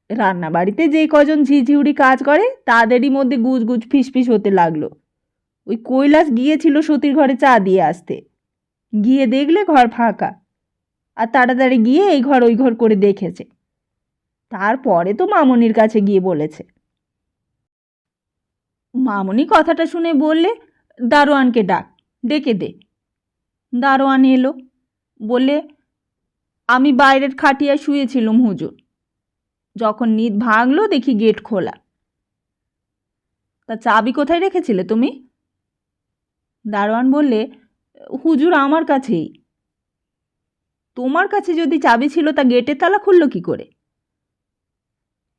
রান্না বাড়িতে যেই কজন ঝিঝিউড়ি কাজ করে তাদেরই মধ্যে গুজ গুজ ফিসফিস হতে লাগলো। ওই কৈলাস গিয়েছিল সতীর ঘরে চা দিয়ে আসতে, গিয়ে দেখলে ঘর ফাঁকা, আর তাড়াতাড়ি গিয়ে এই ঘর ওই ঘর করে দেখেছে। তারপরে তো মামনির কাছে গিয়ে বলেছে। মামনি কথাটা শুনে বললে, দারোয়ানকে ডাক, ডেকে দে। দারোয়ান এলো, বললে, আমি বাইরের খাটিয়ায় শুয়েছিলুম হুজুর, যখন নিদ ভাঙলো দেখি গেট খোলা। তা চাবি কোথায় রেখেছিলে তুমি? দারোয়ান বললে, হুজুর আমার কাছেই। তোমার কাছে যদি চাবি ছিল তা গেটের তালা খুলল কি করে?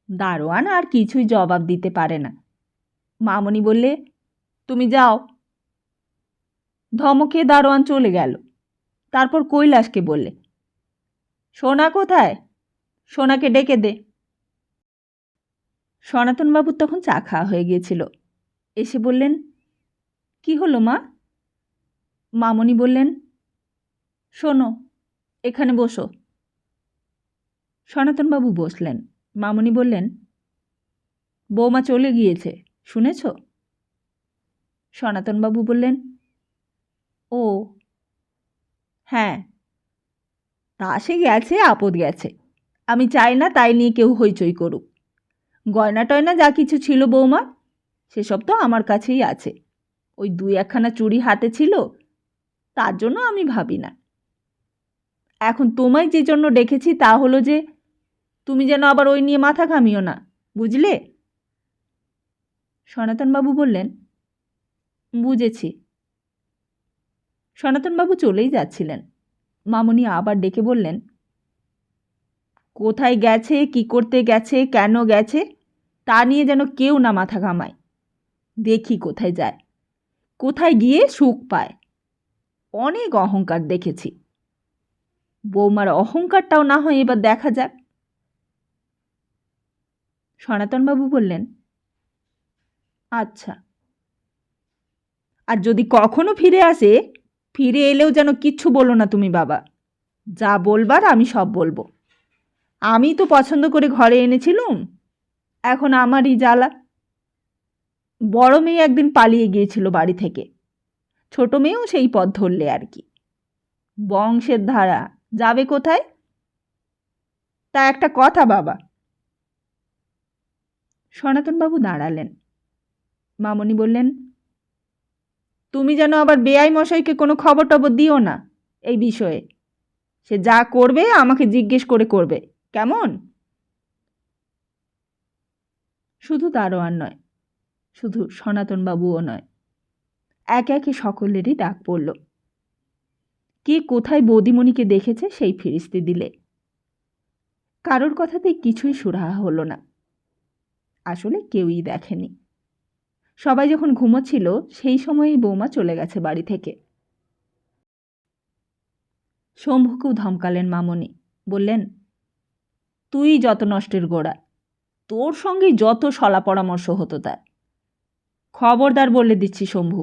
দারোয়ান আর কিছুই জবাব দিতে পারে না। মামনি বললে, তুমি যাও। ধমকে দারোয়ান চলে গেল। তারপর কৈলাসকে বললে, সোনা কোথায়? সোনাকে ডেকে দে। সনাতনবাবুর তখন চা খাওয়া হয়ে গিয়েছিল। এসে বললেন, কি হলো মা? মামনি বললেন, শোনো, এখানে বসো। সনাতনবাবু বসলেন। মামনি বললেন, বৌমা চলে গিয়েছে, শুনেছ? সনাতনবাবু বললেন, ও হ্যাঁ, তা সে গেছে, আপদ গেছে। আমি চাই না তাই নিয়ে কেউ হইচই করুক। গয়না টয়না যা কিছু ছিল বৌমা, সেসব তো আমার কাছেই আছে। ওই 2-1খানা চুড়ি হাতে ছিল, তার জন্য আমি ভাবি না। এখন তোমায় যে জন্য ডেকেছি তা হলো যে তুমি যেন আবার ওই নিয়ে মাথা ঘামিও না, বুঝলে? সনাতনবাবু বললেন, বুঝেছি। সনাতনবাবু চলেই যাচ্ছিলেন। মামনি আবার ডেকে বললেন, কোথায় গেছে, কি করতে গেছে, কেন গেছে, তা নিয়ে যেন কেউ না মাথা ঘামায়। দেখি কোথায় যায়, কোথায় গিয়ে সুখ পায়। অনেক অহংকার দেখেছি। বৌমার অহংকারটাও না হয় এবার দেখা যাক। সনাতনবাবু বললেন, আচ্ছা। আর যদি কখনো ফিরে আসে, ফিরে এলেও যেন কিচ্ছু বলো না তুমি বাবা। যা বলবার আমি সব বলবো। আমি তো পছন্দ করে ঘরে এনেছিলুম, এখন আমারই জ্বালা। বড় মেয়ে একদিন পালিয়ে গিয়েছিল বাড়ি থেকে, ছোট মেয়েও সেই পথ ধরলে আর কি। বংশের ধারা যাবে কোথায়? তা একটা কথা বাবা। সনাতনবাবু দাঁড়ালেন। মামনি বললেন, তুমি যেন আবার বেআই মশাইকে কোনো খবর টবর দিও না এই বিষয়ে। সে যা করবে আমাকে জিজ্ঞেস করে করবে, কেমন? শুধু দারোয়ান নয়, শুধু সনাতনবাবুও নয়, একে একে সকলেরই ডাক পড়ল। কে কোথায় বৌদিমণিকে দেখেছে সেই ফিরিস্তি দিলে। কারোর কথাতেই কিছুই সুরাহা হলো না। আসলে কেউই দেখেনি। সবাই যখন ঘুমোচ্ছিল সেই সময়েই বৌমা চলে গেছে বাড়ি থেকে। শম্ভুকেও ধমকালেন মামনি। বললেন, তুই যত নষ্টের গোড়া, তোর সঙ্গেই যত সলা পরামর্শ হতো তার। খবরদার বলে দিচ্ছি শম্ভু,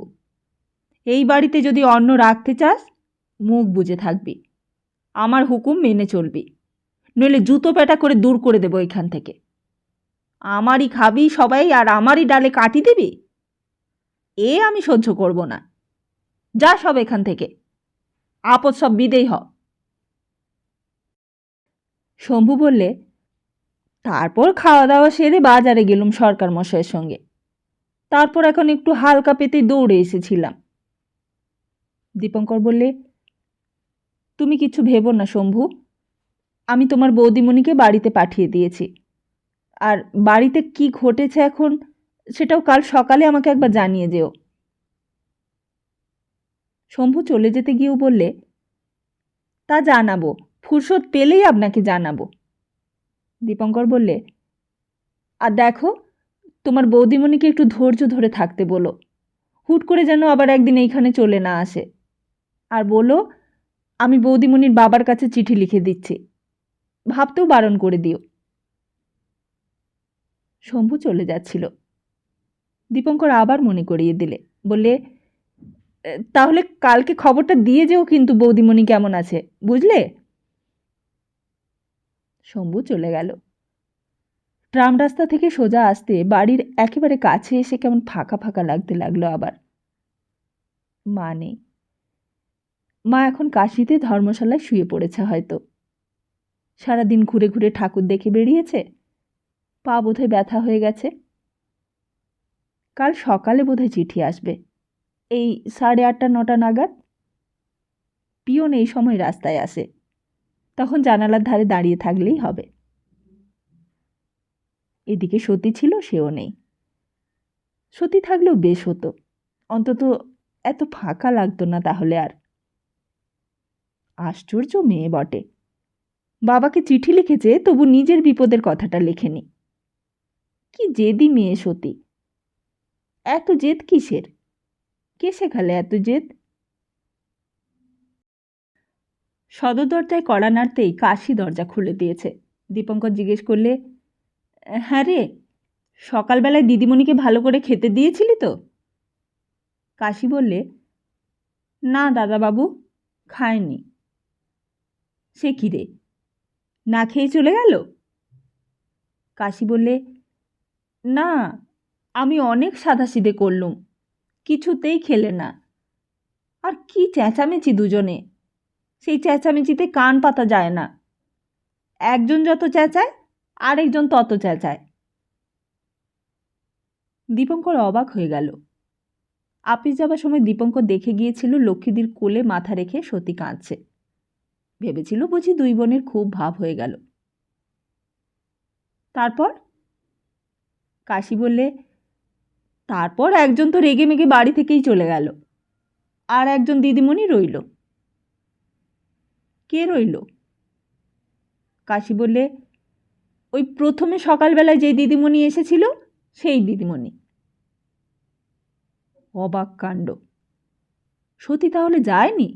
এই বাড়িতে যদি অন্ন রাখতে চাস মুখ বুজে থাকবি, আমার হুকুম মেনে চলবি, নইলে জুতো পেটা করে দূর করে দেবো এখান থেকে। আমারই খাবি সবাই আর আমারই ডালে কাটি দিবি, এ আমি সহ্য করব না। যা সব এখান থেকে, আপদ সব বিদেয় হ। শম্ভু বললে, তারপর খাওয়া দাওয়া সেরে বাজারে গেলুম সরকার মশাইয়ের সঙ্গে। তারপর এখন একটু হালকা পেতেই দৌড়ে এসেছিলাম। দীপঙ্কর বললে, তুমি কিছু ভেবো না শম্ভু, আমি তোমার বৌদিমণিকে বাড়িতে পাঠিয়ে দিয়েছি। আর বাড়িতে কি ঘটেছে এখন সেটাও কাল সকালে আমাকে একবার জানিয়ে যেও। শম্ভু চলে যেতে গিয়েও বললে, তা জানাবো, ফুরসত পেলেই আপনাকে জানাবো। দীপঙ্কর বললে, আর দেখো, তোমার বৌদিমণিকে একটু ধৈর্য ধরে থাকতে বলো, হুট করে যেন আবার একদিন এইখানে চলে না আসে। আর বলো, আমি বৌদিমণির বাবার কাছে চিঠি লিখে দিচ্ছি, ভাবতেও বারণ করে দিও। শম্ভু চলে যাচ্ছিল। দীপঙ্কর আবার মনে করিয়ে দিলে, বললে, তাহলে কালকে খবরটা দিয়ে যেও কিন্তু বৌদিমণি কেমন আছে, বুঝলে? শম্ভু চলে গেল। ট্রাম রাস্তা থেকে সোজা আসতে বাড়ির একেবারে কাছে এসে কেমন ফাঁকা ফাঁকা লাগতে লাগলো আবার। মা নেই। মা এখন কাশিতে ধর্মশালায় শুয়ে পড়েছে হয়তো। সারাদিন ঘুরে ঘুরে ঠাকুর দেখে বেরিয়েছে, পা বোধহয় ব্যথা হয়ে গেছে। কাল সকালে বোধহয় চিঠি আসবে, এই 8:30-9টা নাগাদ। পিয়ন এই সময় রাস্তায় আসে, তখন জানালার ধারে দাঁড়িয়ে থাকলেই হবে। এদিকে সতী ছিল, সেও নেই। সতী থাকলেও বেশ হতো, অন্তত এত ফাঁকা লাগতো না তাহলে আর। আশ্চর্য মেয়ে বটে, বাবাকে চিঠি লিখেছে তবু নিজের বিপদের কথাটা লেখেনি। কি জেদি মেয়ে সতী! এত জেদ কিসের? কে শেখালে এত জেদ? সদর দরজায় কড়া নাড়তেই কাশি দরজা খুলে দিয়েছে। দীপঙ্কর জিজ্ঞেস করলে, হ্যাঁ রে, সকালবেলায় দিদিমণিকে ভালো করে খেতে দিয়েছিলি তো? কাশি বললে, না দাদাবাবু, খায়নি। সে কি রে, না খেয়ে চলে গেল? কাশি বললে, না, আমি অনেক সাধাসিধে করলুম, কিছুতেই খেলে না। আর কি চেঁচামেচি দুজনে, সেই চেঁচামেচিতে কান পাতা যায় না। একজন যত চেঁচায় আরেকজন তত চেঁচায়। দীপঙ্কর অবাক হয়ে গেল। আপিস যাবার সময় দীপঙ্কর দেখে গিয়েছিল লক্ষ্মীদির কোলে মাথা রেখে সতী কাঁদছে। ভেবেছিল বুঝি দুই বোনের খুব ভাব হয়ে গেল। তারপর? কাশি বললে, তারপর একজন তো রেগে মেগে বাড়ি থেকেই চলে গেল, আর একজন দিদিমণি রইল। কে রইল? কাশি বললে, ওই প্রথমে সকালবেলায় যে দিদিমণি এসেছিল সেই দিদিমণি। অবাক কাণ্ড! সতী তাহলে যায়নি?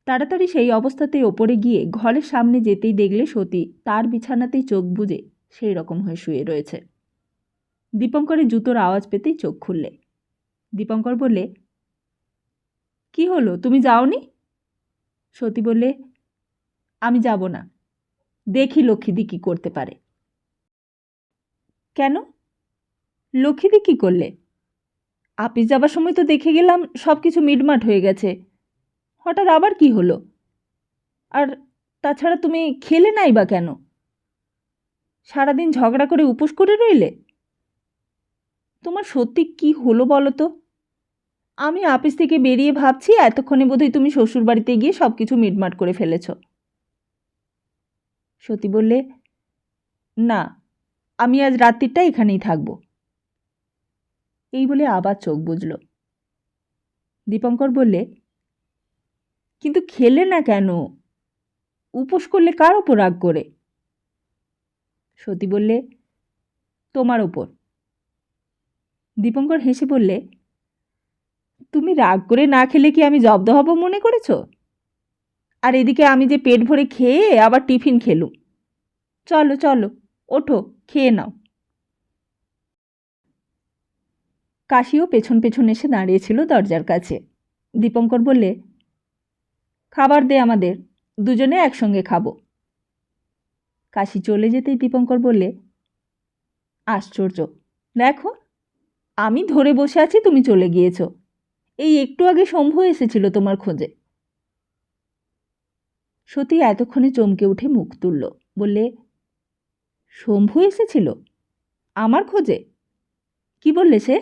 তাড়াতাড়ি সেই অবস্থাতেই ওপরে গিয়ে ঘরের সামনে যেতেই দেখলে সতী তার বিছানাতেই চোখ বুজে সেই রকম হয়ে শুয়ে রয়েছে। দীপঙ্করের জুতোর আওয়াজ পেতেই চোখ খুললে। দীপঙ্কর বললে, কি হলো, তুমি যাওনি? সতী বললে, আমি যাব না, দেখি লক্ষ্মীদি কি করতে পারে। কেন? লক্ষ্মীদি কি করলে? আপিস যাবার সময় তো দেখে গেলাম সব কিছু মিটমাট হয়ে গেছে, হঠাৎ আবার কি হলো? আর তাছাড়া তুমি খেলে নাই বা কেন? সারাদিন ঝগড়া করে উপোস করে রইলে? তোমার সত্যি কি হলো বলো তো? আমি আপিস থেকে বেরিয়ে ভাবছি এতক্ষণে বোধহয় তুমি শ্বশুরবাড়িতে গিয়ে সব কিছু মিটমাট করে ফেলেছ। সতী বললে, না, আমি আজ রাত্রিটা এখানেই থাকব। এই বলে আবার চোখ বুজল। দীপঙ্কর বললে, কিন্তু খেলে না কেন? উপোস করলে কার ওপর রাগ করে? সতী বললে, তোমার ওপর। দীপঙ্কর হেসে বললে, তুমি রাগ করে না খেলে কি আমি জব্দ হব মনে করেছ? আর এদিকে আমি যে পেট ভরে খেয়ে আবার টিফিন খেলুম। চলো চলো, ওঠো, খেয়ে নাও। কাশিও পেছন পেছন এসে দাঁড়িয়েছিল দরজার কাছে। দীপঙ্কর বললে, খাবার দে আমাদের, দুজনে একসঙ্গে খাবো। কাশি চলে যেতেই দীপঙ্কর বললে, আশ্চর্য, দেখো, আমি ধরে বসে আছি, তুমি চলে গিয়েছ। এই একটু আগে শম্ভু এসেছিল তোমার খোঁজে। সতী এতক্ষণে চমকে উঠে মুখ তুলল, বললে, শম্ভু এসেছিল আমার খোঁজে? কি বললে সে?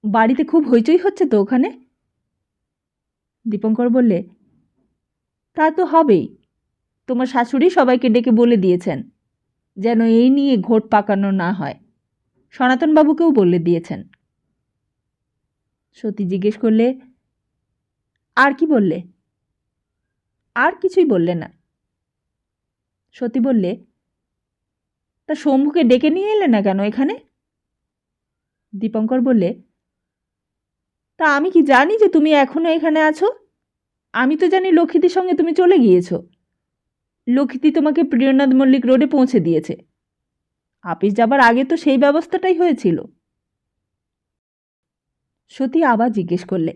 বাড়িতে খুব হইচই হচ্ছে তো ওখানে? দীপঙ্কর বললে, তা তো হবেই, তোমার শাশুড়ি সবাইকে ডেকে বলে দিয়েছেন যেন এই নিয়ে ঘোট পাকানো না হয়। সনাতনবাবুকেও বলে দিয়েছেন। সতী জিজ্ঞেস করলে, আর কি বললে? আর কিছুই বললে না। সতী বললে, তা শম্ভুকে ডেকে নিয়ে এলে না কেন এখানে? দীপঙ্কর বললে, তা আমি কি জানি যে তুমি এখনো এখানে আছো? আমি তো জানি লক্ষ্মীদির সঙ্গে তুমি চলে গিয়েছ। লক্ষ্মীদি তোমাকে প্রিয়নাথ মল্লিক রোডে পৌঁছে দিয়েছে। আপিস যাবার আগে তো সেই ব্যবস্থাটাই হয়েছিল। সতী আবার জিজ্ঞেস করলে,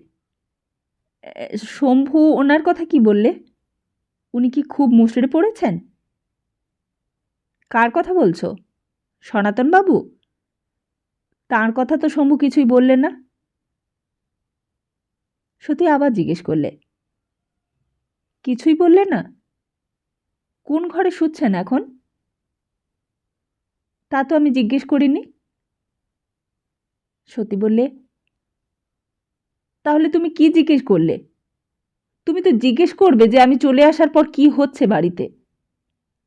শম্ভু ওনার কথা কি বললে? উনি কি খুব মুষড়ে পড়েছেন? কার কথা বলছো? সনাতনবাবু? তাঁর কথা তো শম্ভু কিছুই বললে না। সতী আবার জিজ্ঞেস করলে, কিছুই বললে না? কোন ঘরে শুচ্ছেন এখন? তা তো আমি জিজ্ঞেস করিনি। সতী বললে, তাহলে তুমি কি জিজ্ঞেস করলে? তুমি তো জিজ্ঞেস করবে যে আমি চলে আসার পর কি হচ্ছে বাড়িতে,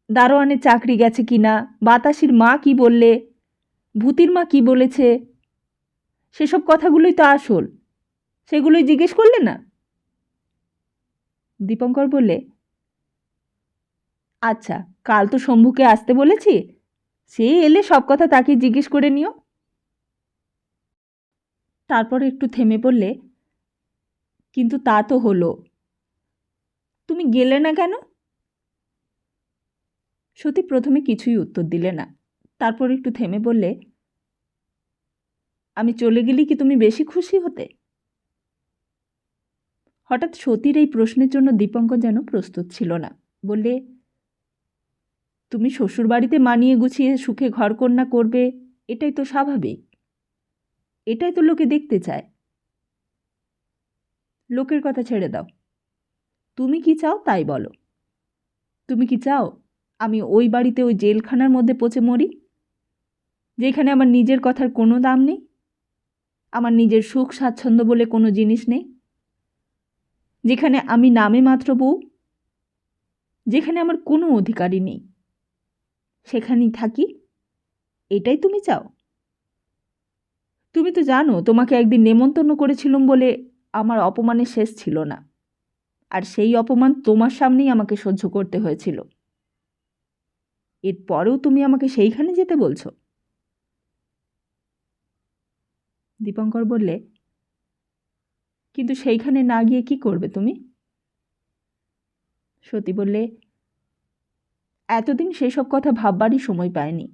দারোয়ানের চাকরি গেছে কিনা, বাতাসির মা কি বললে, ভূতির মা কি বলেছে, সেসব কথাগুলোই তো আসল, সেগুলোই জিজ্ঞেস করলে না। দীপঙ্কর বললে, আচ্ছা, কাল তো শম্ভুকে আসতে বলেছি, সে এলে সব কথা তাকে জিজ্ঞেস করে নিও। তারপর একটু থেমে বললে, কিন্তু তা তো হলো, তুমি গেলে না কেন? সতী প্রথমে কিছুই উত্তর দিলে না, তারপর একটু থেমে বললে, আমি চলে গেলে কি তুমি বেশি খুশি হতে? হঠাৎ সতীর এই প্রশ্নের জন্য দীপঙ্কর যেন প্রস্তুত ছিল না। বললে, তুমি শ্বশুরবাড়িতে মানিয়ে গুছিয়ে সুখে ঘরকন্যা করবে, এটাই তো স্বাভাবিক, এটাই তো লোকে দেখতে চায়। লোকের কথা ছেড়ে দাও, তুমি কি চাও তাই বলো। তুমি কি চাও আমি ওই বাড়িতে ওই জেলখানার মধ্যে পচে মরি, যেখানে আমার নিজের কথার কোনো দাম নেই, আমার নিজের সুখ স্বাচ্ছন্দ্য বলে কোনো জিনিস নেই, যেখানে আমি নামে মাত্র বউ, যেখানে আমার কোনো অধিকারই নেই, সেখানেই থাকি, এটাই তুমি চাও? তুমি তো জানো তোমাকে একদিন নেমন্তন্ন করেছিলুম বলে আমার অপমানের শেষ ছিল না, আর সেই অপমান তোমার সামনেই আমাকে সহ্য করতে হয়েছিল। এরপরেও তুমি আমাকে সেইখানে যেতে বলছো? দীপঙ্কর বললে, কিন্তু সেইখানে না গিয়ে কি করবে তুমি? সতী বললে, এতদিন সেসব কথা ভাববারই সময় পায়নি,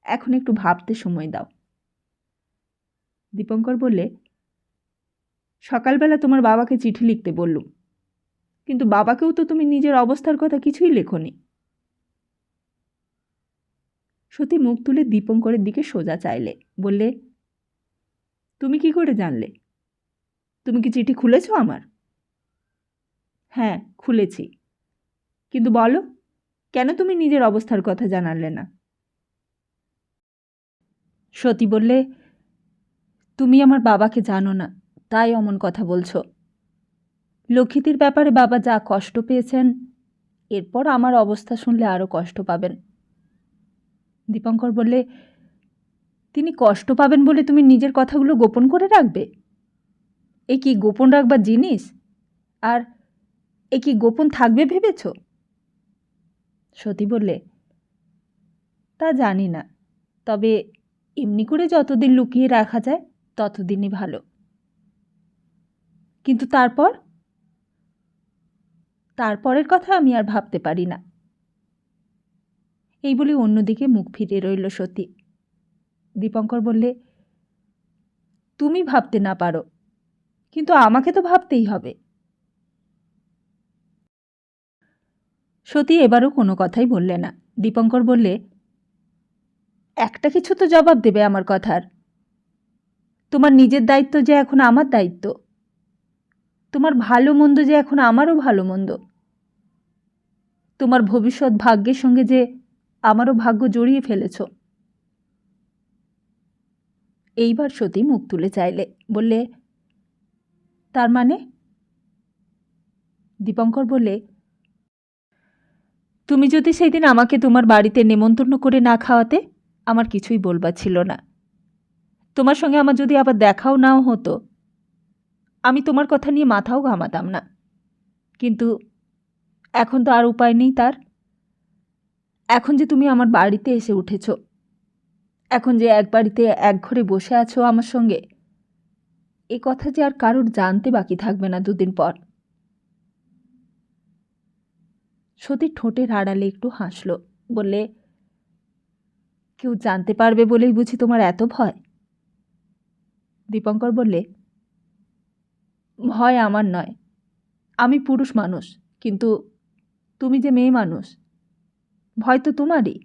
এখন একটু ভাবতে সময় দাও। দীপঙ্কর বললে, সকালবেলা তোমার বাবাকে চিঠি লিখতে বললুম, কিন্তু বাবাকেও তো তুমি নিজের অবস্থার কথা কিছুই লেখনি। সতী মুখ তুলে দীপঙ্করের দিকে সোজা চাইলে, বললে, তুমি কি করে জানলে? তুমি কি চিঠি খুলেছ আমার? হ্যাঁ, খুলেছি, কিন্তু বলো, কেন তুমি নিজের অবস্থার কথা জানালে না? সতী বললে, তুমি আমার বাবাকে জানো না, তাই অমন কথা বলছো। লক্ষ্মীতির ব্যাপারে বাবা যা কষ্ট পেয়েছেন, এরপর আমার অবস্থা শুনলে আরও কষ্ট পাবেন। দীপঙ্কর বললে, তিনি কষ্ট পাবেন বলে তুমি নিজের কথাগুলো গোপন করে রাখবে? এ কি গোপন রাখবার জিনিস? আর এ কি গোপন থাকবে ভেবেছ? সতী বললে, তা জানি না, তবে এমনি করে যতদিন লুকিয়ে রাখা যায় ততদিনই ভালো। কিন্তু তারপরের কথা আমি আর ভাবতে পারি না। এই বলে অন্যদিকে মুখ ফিরে রইল সতী। দীপঙ্কর বললে, তুমি ভাবতে না পারো, কিন্তু আমাকে তো ভাবতেই হবে। সতী এবারও কোনো কথাই বললে না। দীপঙ্কর বললে, একটা কিছু তো জবাব দেবে আমার কথার। তোমার নিজের দায়িত্ব যে এখন আমার দায়িত্ব, তোমার ভালো মন্দ যে এখন আমারও ভালো মন্দ, তোমার ভবিষ্যৎ ভাগ্যের সঙ্গে যে আমারও ভাগ্য জড়িয়ে ফেলেছ। এইবার সতী মুখ তুলে চাইলে, বললে, তার মানে? দীপঙ্কর বললে, তুমি যদি সেদিন আমাকে তোমার বাড়িতে নেমন্তন্ন করে না খাওয়াতে, আমার কিছুই বলবার ছিল না। তোমার সঙ্গে আমার যদি আবার দেখাও নাও হতো, আমি তোমার কথা নিয়ে মাথাও ঘামাতাম না। কিন্তু এখন তো আর উপায় নেই তার। এখন যে তুমি আমার বাড়িতে এসে উঠেছ, এখন যে এক বাড়িতে এক ঘরে বসে আছো আমার সঙ্গে, এ কথা যে আর কারোর জানতে বাকি থাকবে না দুদিন পর। সতী ঠোঁটের আড়ালে একটু হাসল, বললে, কেউ জানতে পারবে বলেই বুঝি তোমার এত ভয়? দীপঙ্কর বললে, ভয় আমার নয়, আমি পুরুষ মানুষ, কিন্তু তুমি যে মেয়ে মানুষ, ভয় তো তোমারই।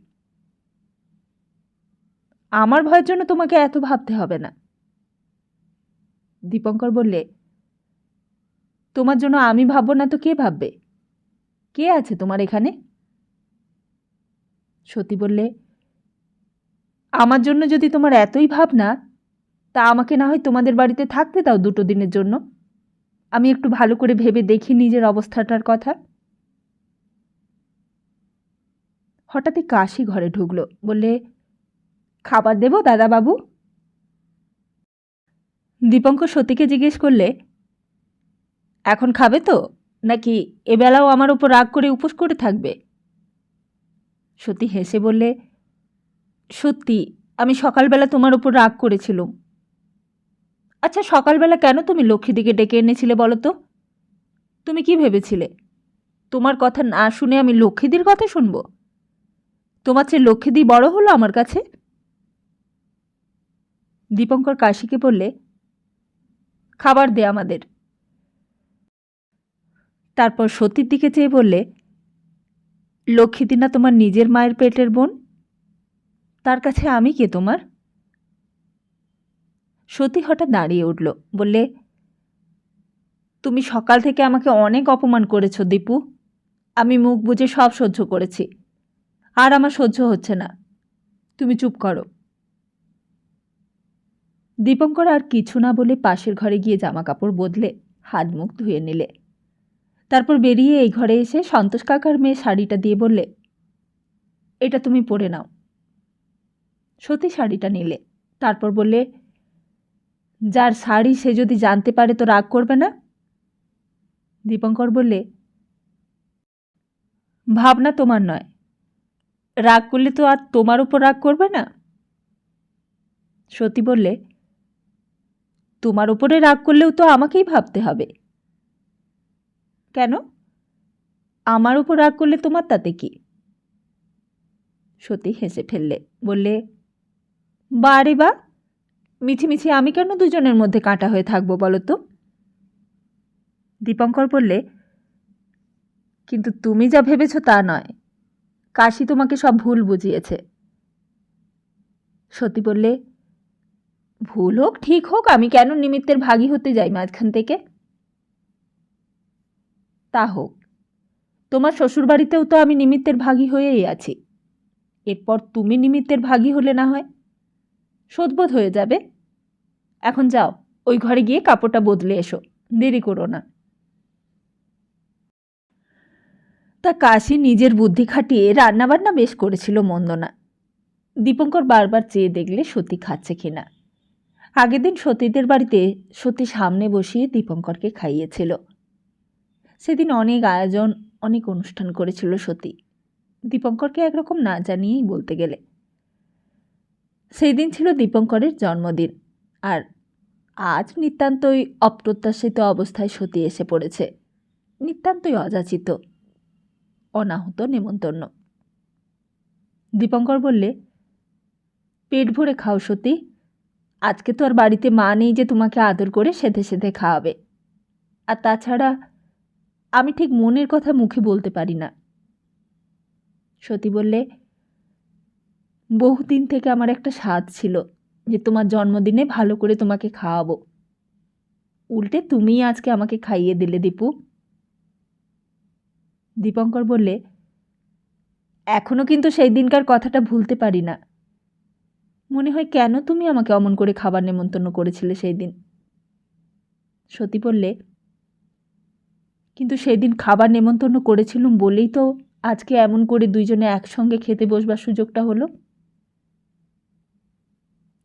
আমার ভয়ের জন্য তোমাকে এত ভাবতে হবে না। দীপঙ্কর বললে, তোমার জন্য আমি ভাববো না তো কে ভাববে? কে আছে তোমার এখানে? সতী বললে, আমার জন্য যদি তোমার এতই ভাবনা, তা আমাকে না হয় তোমাদের বাড়িতে থাকতে দাও দুটো দিনের জন্য, আমি একটু ভালো করে ভেবে দেখি নিজের অবস্থাটার কথা। হঠাৎই কাশি ঘরে ঢুকলো, বললে, খাবার দেবো দাদাবাবু? দীপঙ্কর সতীকে জিজ্ঞেস করলে, এখন খাবে তো? নাকি এবেলাও আমার উপর রাগ করে উপোস করে থাকবে? সতী হেসে বললে, সত্যি আমি সকালবেলা তোমার উপর রাগ করেছিলুম। আচ্ছা, সকালবেলা কেন তুমি লক্ষ্মীদিকে ডেকে এনেছিলে বলো তো? তুমি কি ভেবেছিলে তোমার কথা না শুনে আমি লক্ষ্মীদির কথা শুনব? তোমার চেয়ে লক্ষ্মীদি বড় হলো আমার কাছে? দীপঙ্কর কাশিকে বললে, খাবার দে আমাদের। তারপর সতীর দিকে চেয়ে বললে, লক্ষ্মীদি না তোমার নিজের মায়ের পেটের বোন? তার কাছে আমি কে তোমার? সতী হঠাৎ দাঁড়িয়ে উঠল, বললে, তুমি সকাল থেকে আমাকে অনেক অপমান করেছ দীপু। আমি মুখ বুজে সব সহ্য করেছি, আর আমার সহ্য হচ্ছে না। তুমি চুপ করো। দীপঙ্কর আর কিছু না বলে পাশের ঘরে গিয়ে জামা কাপড় বদলে হাত মুখ ধুয়ে নিলে। তারপর বেরিয়ে এই ঘরে এসে সন্তোষ কাকার মেয়ে শাড়িটা দিয়ে বললে, এটা তুমি পরে নাও। সতী শাড়িটা নিলে। তারপর বললে, যার শাড়ি সে যদি জানতে পারে তো রাগ করবে না? দীপঙ্কর বললে, ভাবনা তোমার নয়, রাগ করলে তো আর তোমার উপর রাগ করবে না। সতী বললে, তোমার উপরে রাগ করলেও তো আমাকেই ভাবতে হবে। কেন? আমার উপর রাগ করলে তোমার তাতে কি? সতী হেসে ফেললে, বললে, বা রে বা, মিছিমিছি আমি কেন দুজনের মধ্যে কাঁটা হয়ে থাকবো বলো তো? দীপঙ্কর বললে, কিন্তু তুমি যা ভেবেছ তা নয়, কাশি তোমাকে সব ভুল বুঝিয়েছে। সতী বললে, ভুল হোক ঠিক হোক, আমি কেন নিমিত্তের ভাগী হতে যাই মাঝখান থেকে? তা হোক, তোমার শ্বশুরবাড়িতেও তো আমি নিমিত্তের ভাগী হয়েই আছি। এরপর তুমি নিমিত্তের ভাগী হলে না হয় শোধবোধ হয়ে যাবে। এখন যাও, ওই ঘরে গিয়ে কাপড়টা বদলে এসো, দেরি করো না। তা কাশি নিজের বুদ্ধি খাটিয়ে রান্নাবান্না বেশ করেছিল, মন্দ না। দীপঙ্কর বারবার চেয়ে দেখলে সতী খাচ্ছে কিনা। আগের দিন সতীদের বাড়িতে সতী সামনে বসিয়ে দীপঙ্করকে খাইয়েছিল। সেদিন অনেক আয়োজন, অনেক অনুষ্ঠান করেছিল সতী, দীপঙ্করকে একরকম না জানিয়েই বলতে গেলে। সেই দিন ছিল দীপঙ্করের জন্মদিন, আর আজ নিতান্তই অপ্রত্যাশিত অবস্থায় সতী এসে পড়েছে। নিতান্তই অযাচিত, অনাহুত নেমন্তন্ন। দীপঙ্কর বললে, পেট ভরে খাও সতী, আজকে তো আর বাড়িতে মা নেই যে তোমাকে আদর করে সেধে সেধে খাওয়াবে। আর তাছাড়া আমি ঠিক মনের কথা মুখে বলতে পারি না। সতী বললে, বহুদিন থেকে আমার একটা স্বাদ ছিল যে তোমার জন্মদিনে ভালো করে তোমাকে খাওয়াবো, উল্টে তুমিই আজকে আমাকে খাইয়ে দিলে দীপু। দীপঙ্কর বললে, এখনো কিন্তু সেই দিনকার কথাটা ভুলতে পারি না। মনে হয় কেন তুমি আমাকে অমন করে খাবার নেমন্তন্ন করেছিলে সেই দিন। সতী বললে, কিন্তু সেদিন খাবার নেমন্তন্ন করেছিলুম বলেই তো আজকে এমন করে দুইজনে একসঙ্গে খেতে বসবার সুযোগটা হলো।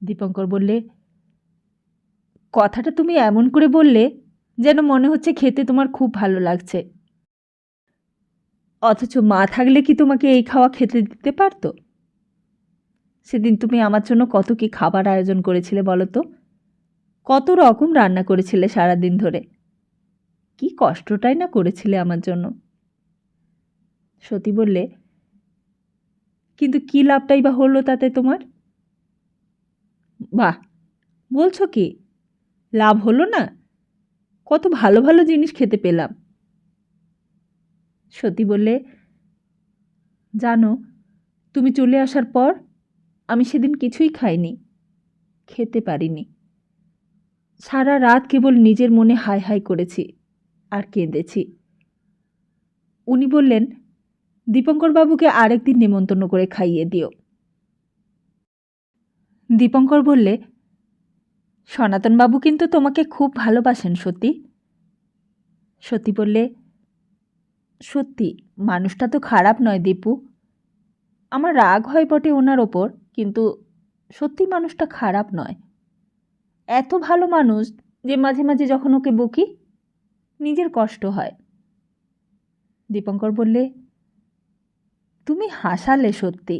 দীপঙ্কর বললে, কথাটা তুমি এমন করে বললে যেন মনে হচ্ছে খেতে তোমার খুব ভালো লাগছে, অথচ মা থাকলে কি তোমাকে এই খাওয়া খেতে দিতে পারতো? সেদিন তুমি আমার জন্য কত কি খাবার আয়োজন করেছিলে বলো তো, কত রকম রান্না করেছিলে সারাদিন ধরে, কি কষ্টটাই না করেছিলে আমার জন্য। সতী বললে, কিন্তু কি লাভটাই বা হলো তাতে তোমার? বাহ, বলছো কি লাভ হলো না? কত ভালো ভালো জিনিস খেতে পেলাম। সতী বললে, জানো, তুমি চলে আসার পর আমি সেদিন কিছুই খাইনি, খেতে পারিনি। সারা রাত কেবল নিজের মনে হাই হাই করেছি আর কেঁদেছি। উনি বললেন, দীপঙ্কর বাবুকে আরেকদিন নেমন্তন্ন করে খাইয়ে দিও। দীপঙ্কর বললে, সনাতনবাবু কিন্তু তোমাকে খুব ভালোবাসেন সতী। সতী বললে, সত্যি মানুষটা তো খারাপ নয় দীপু, আমার রাগ হয় বটে ওনার ওপর, কিন্তু সত্যি মানুষটা খারাপ নয়। এত ভালো মানুষ যে মাঝে মাঝে যখন ওকে বকি নিজের কষ্ট হয়। দীপঙ্কর বললে, তুমি হাসালে সত্যি।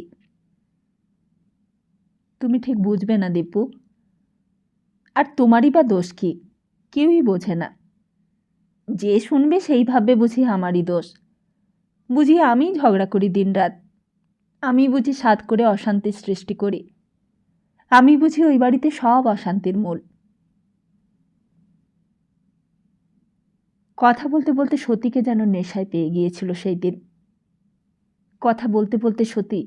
তুমি ঠিক বুঝবে না দীপু, আর তোমারই বা দোষ কি? কেউই বোঝে না। যে শুনবে সেই ভাববে বুঝি আমারই দোষ, বুঝি আমি ঝগড়া করি দিনরাত, আমি বুঝি সাধ করে অশান্তির সৃষ্টি করি, আমি বুঝি ওই বাড়িতে সব অশান্তির মূল। কথা বলতে বলতে সতীকে যেন নেশায় পেয়ে গিয়েছিল সেই দিন। কথা বলতে বলতে সতী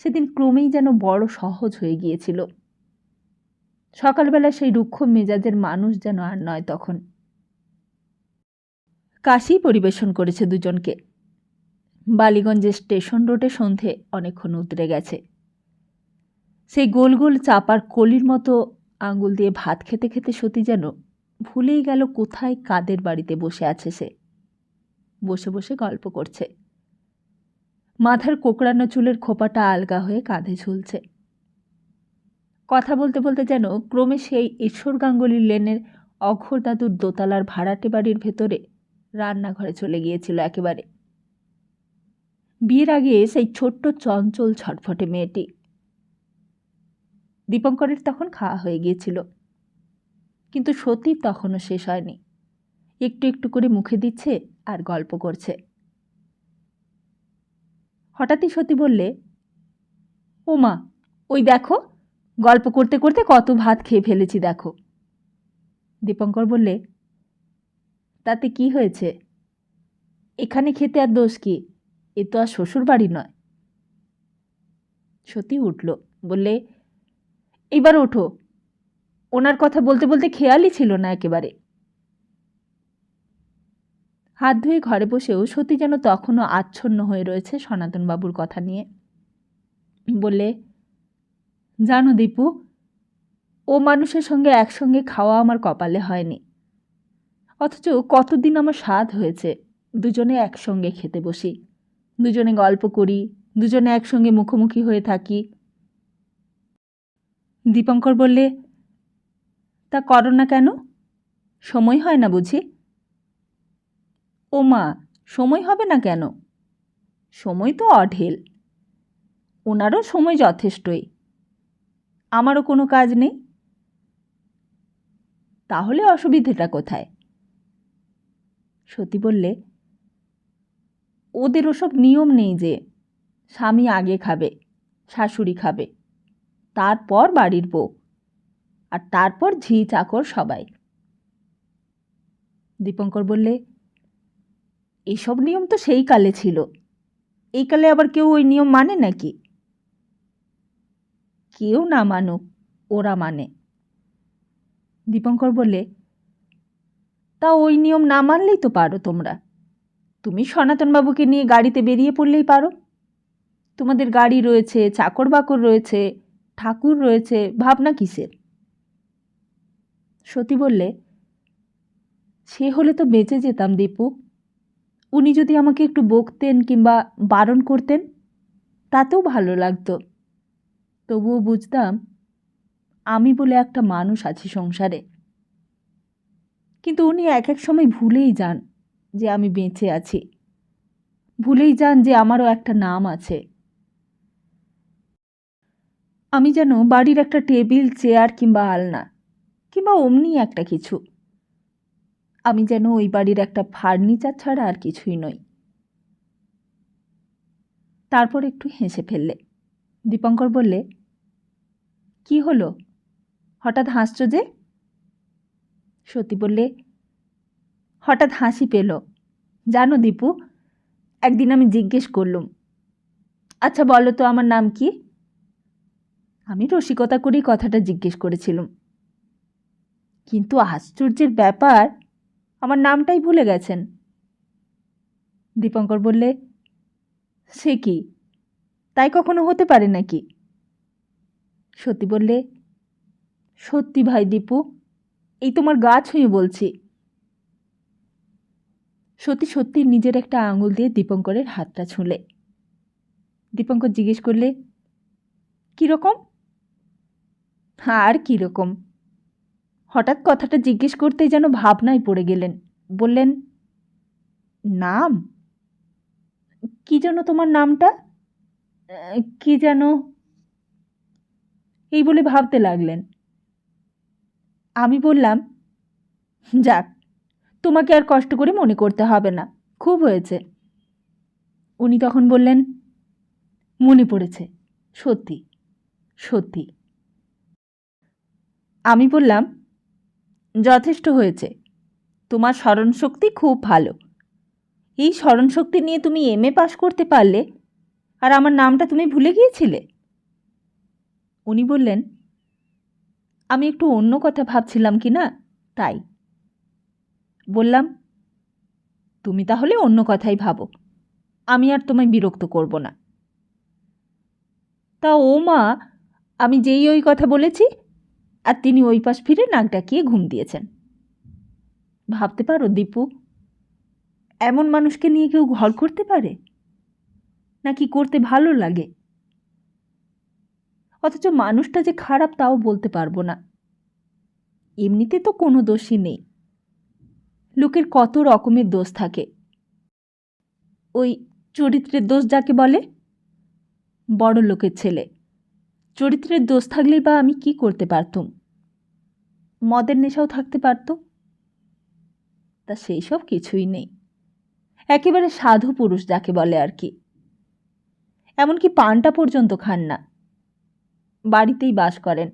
সেদিন ক্রমেই যেন বড় সহজ হয়ে গিয়েছিল। সকালবেলা সেই রুক্ষ মেজাজের মানুষ যেন আর নয় তখন। কাশি পরিবেশন করেছে দুজনকে। বালিগঞ্জের স্টেশন রোডে সন্ধে অনেকক্ষণ উতরে গেছে। সেই গোল গোল চাপার কলির মতো আঙুল দিয়ে ভাত খেতে খেতে সতী যেন ভুলেই গেল কোথায় কাদের বাড়িতে বসে আছে সে। বসে বসে গল্প করছে। মাথার কোকড়ানো চুলের খোপাটা আলগা হয়ে কাঁধে ঝুলছে। কথা বলতে বলতে যেন ক্রমে সেই ঈশ্বর গাঙ্গুলির লেনের অঘোর দাদুর দোতলার ভাড়াটে বাড়ির ভেতরে রান্নাঘরে চলে গিয়েছিল একেবারে। বিয়ের আগে সেই ছোট্ট চঞ্চল ছটফটে মেয়েটি। দীপঙ্করের তখন খাওয়া হয়ে গিয়েছিল, কিন্তু সতীর তখনও শেষ হয়নি। একটু একটু করে মুখে দিচ্ছে আর গল্প করছে। হঠাৎই সতী বললে, ও মা, ওই দেখো, গল্প করতে করতে কত ভাত খেয়ে ফেলেছি দেখো। দীপঙ্কর বললে, তাতে কি হয়েছে? এখানে খেতে আর দোষ কি? এ তো আর শ্বশুর বাড়ি নয়। সতী উঠল, বললে, এইবার ওঠো। ওনার কথা বলতে বলতে খেয়ালই ছিল না একেবারে। হাত ধুয়ে ঘরে বসেও সতী যেন তখনও আচ্ছন্ন হয়ে রয়েছে সনাতনবাবুর কথা নিয়ে। বললে, জানো দীপু, ও মানুষের সঙ্গে একসঙ্গে খাওয়া আমার কপালে হয়নি, অথচ কতদিন আমার স্বাদ হয়েছে দুজনে একসঙ্গে খেতে বসি, দুজনে গল্প করি, দুজনে একসঙ্গে মুখোমুখি হয়ে থাকি। দীপঙ্কর বললে, তা করো না কেন? সময় হয় না বুঝি? ও মা, সময় হবে না কেন? সময় তো অঢেল। ওনারও সময় যথেষ্টই, আমারও কোনো কাজ নেই। তাহলে অসুবিধেটা কোথায়? সতী বললে, ওদের ওসব নিয়ম নেই যে স্বামী আগে খাবে, শাশুড়ি খাবে, তারপর বাড়ির বউ, আর তারপর ঝি চাকর সবাই। দীপঙ্কর বললে, এসব নিয়ম তো সেই কালে ছিল, এই কালে আবার কেউ ওই নিয়ম মানে নাকি? কেউ না মানুক, ওরা মানে। দীপঙ্কর বললে, তা ওই নিয়ম না মানলেই তো পারো তোমরা। তুমি সনাতনবাবুকে নিয়ে গাড়িতে বেরিয়ে পড়লেই পারো। তোমাদের গাড়ি রয়েছে, চাকর বাকর রয়েছে, ঠাকুর রয়েছে, ভাবনা কিসের? সতী বললে, সে হলে তো বেঁচে যেতাম দীপু। উনি যদি আমাকে একটু বকতেন কিংবা বারণ করতেন তাতেও ভালো লাগতো। তবুও বুঝতাম আমি বলে একটা মানুষ আছি সংসারে। কিন্তু উনি এক এক সময় ভুলেই যান যে আমি বেঁচে আছি, ভুলেই যান যে আমারও একটা নাম আছে। আমি যেন বাড়ির একটা টেবিল, চেয়ার কিংবা আলনা কিংবা অমনি একটা কিছু। আমি যেন ওই বাড়ির একটা ফার্নিচার ছাড়া আর কিছুই নই। তারপর একটু হেসে ফেললে। দীপঙ্কর বললে, কি হলো, হঠাৎ হাসছ যে? সতী বললে, হঠাৎ হাসি পেল। জানো দীপু, একদিন আমি জিজ্ঞেস করলুম, আচ্ছা বলো তো আমার নাম কি? আমি রসিকতা করেই কথাটা জিজ্ঞেস করেছিলুম, কিন্তু আশ্চর্যের ব্যাপার, আমার নামটাই ভুলে গেছেন। দীপঙ্কর বললে, সে কি, তাই কখনো হতে পারে নাকি? সতী বললে, সত্যি ভাই দীপু, এই তোমার গা ছুঁয়ে বলছি। সতী সত্যি নিজের একটা আঙুল দিয়ে দীপঙ্করের হাতটা ছুঁলে। দীপঙ্কর জিজ্ঞেস করলে, কীরকম? আর কীরকম? হঠাৎ কথাটা জিজ্ঞেস করতেই যেন ভাবনায় পড়ে গেলেন। বললেন, নাম? কি যেন তোমার নামটা? কি যেন, এই বলে ভাবতে লাগলেন। আমি বললাম, যাক, তোমাকে আর কষ্ট করে মনে করতে হবে না, খুব হয়েছে। উনি তখন বললেন, মনে পড়েছে, সত্যি সত্যি। আমি বললাম, যথেষ্ট হয়েছে, তোমার স্মরণশক্তি খুব ভালো। এই স্মরণশক্তি নিয়ে তুমি এমএ পাশ করতে পারলে, আর আমার নামটা তুমি ভুলে গিয়েছিলে? উনি বললেন, আমি একটু অন্য কথা ভাবছিলাম কি না, তাই। বললাম, তুমি তাহলে অন্য কথাই ভাবো, আমি আর তোমায় বিরক্ত করব না। তা ও মা, আমি যেই ওই কথা বলেছি, আর তিনি ওই পাশ ফিরে নাক ডাকিয়ে ঘুম দিয়েছেন। ভাবতে পারো দীপু, এমন মানুষকে নিয়ে কেউ ঘর করতে পারে? নাকি করতে ভালো লাগে? অথচ মানুষটা যে খারাপ তাও বলতে পারবো না। এমনিতে তো কোনো দোষই নেই, লোকের কত রকমের দোষ থাকে। ওই চরিত্রের দোষ যাকে বলে, বড় লোকের ছেলে, চরিত্রের দোষ থাকলেই বা আমি কি করতে পারতুম? মদের নেশাও থাকতে পারত। তা সেই সব কিছুই নেই, একেবারে সাধু পুরুষ যাকে বলে আর কি। এমনকি পানটা পর্যন্ত খান না, বাড়িতেই বাস করেন,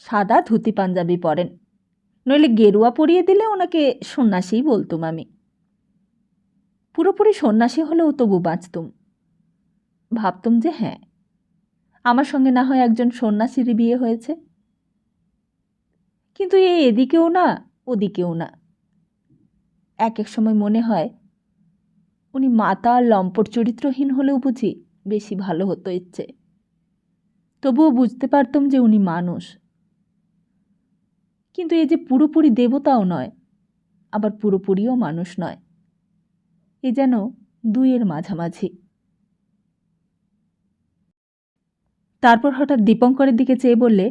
সাদা ধুতি পাঞ্জাবি পরেন, নইলে গেরুয়া পরিয়ে দিলে ওনাকে সন্ন্যাসীই বলতুম আমি। পুরোপুরি সন্ন্যাসী হলেও তবু বাঁচতুম। ভাবতুম যে হ্যাঁ, আমার সঙ্গে না হয় একজন সন্ন্যাসীরই বিয়ে হয়েছে। কিন্তু এদিকেও না ওদিকেও না। এক এক সময় মনে হয় উনি মাতাল লম্পট চরিত্রহীন হলেও বুঝি বেশি ভালো হতো ইচ্ছে। তবুও বুঝতে পারতাম যে উনি মানুষ। কিন্তু এই যে পুরোপুরি দেবতাও নয়, আবার পুরোপুরিও মানুষ নয়, এ যেন দুইয়ের মাঝামাঝি। তারপর হঠাৎ দীপঙ্করের দিকে চেয়ে বললে,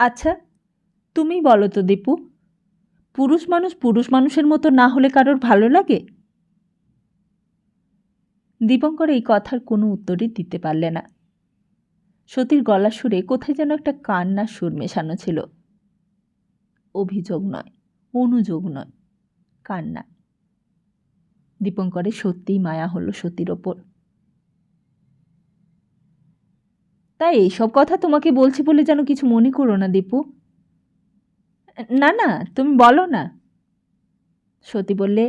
আচ্ছা তুমি বলো তো দীপু, পুরুষ মানুষের মতো না হলে কারোর ভালো লাগে? দীপঙ্কর এই কথার কোনো উত্তরই দিতে পারলে না। সতীর গলা সুরে কোথায় যেন একটা কান্নার সুর মেশানো ছিল। অভিযোগ নয়, অনুযোগ নয়, কান্না। দীপঙ্করের সত্যিই মায়া হলো সতীর ওপর। তাই এইসব কথা তোমাকে বলছি বলে যেন কিছু মনে করো না দীপু। না না, তুমি বলো না। সতী বললে,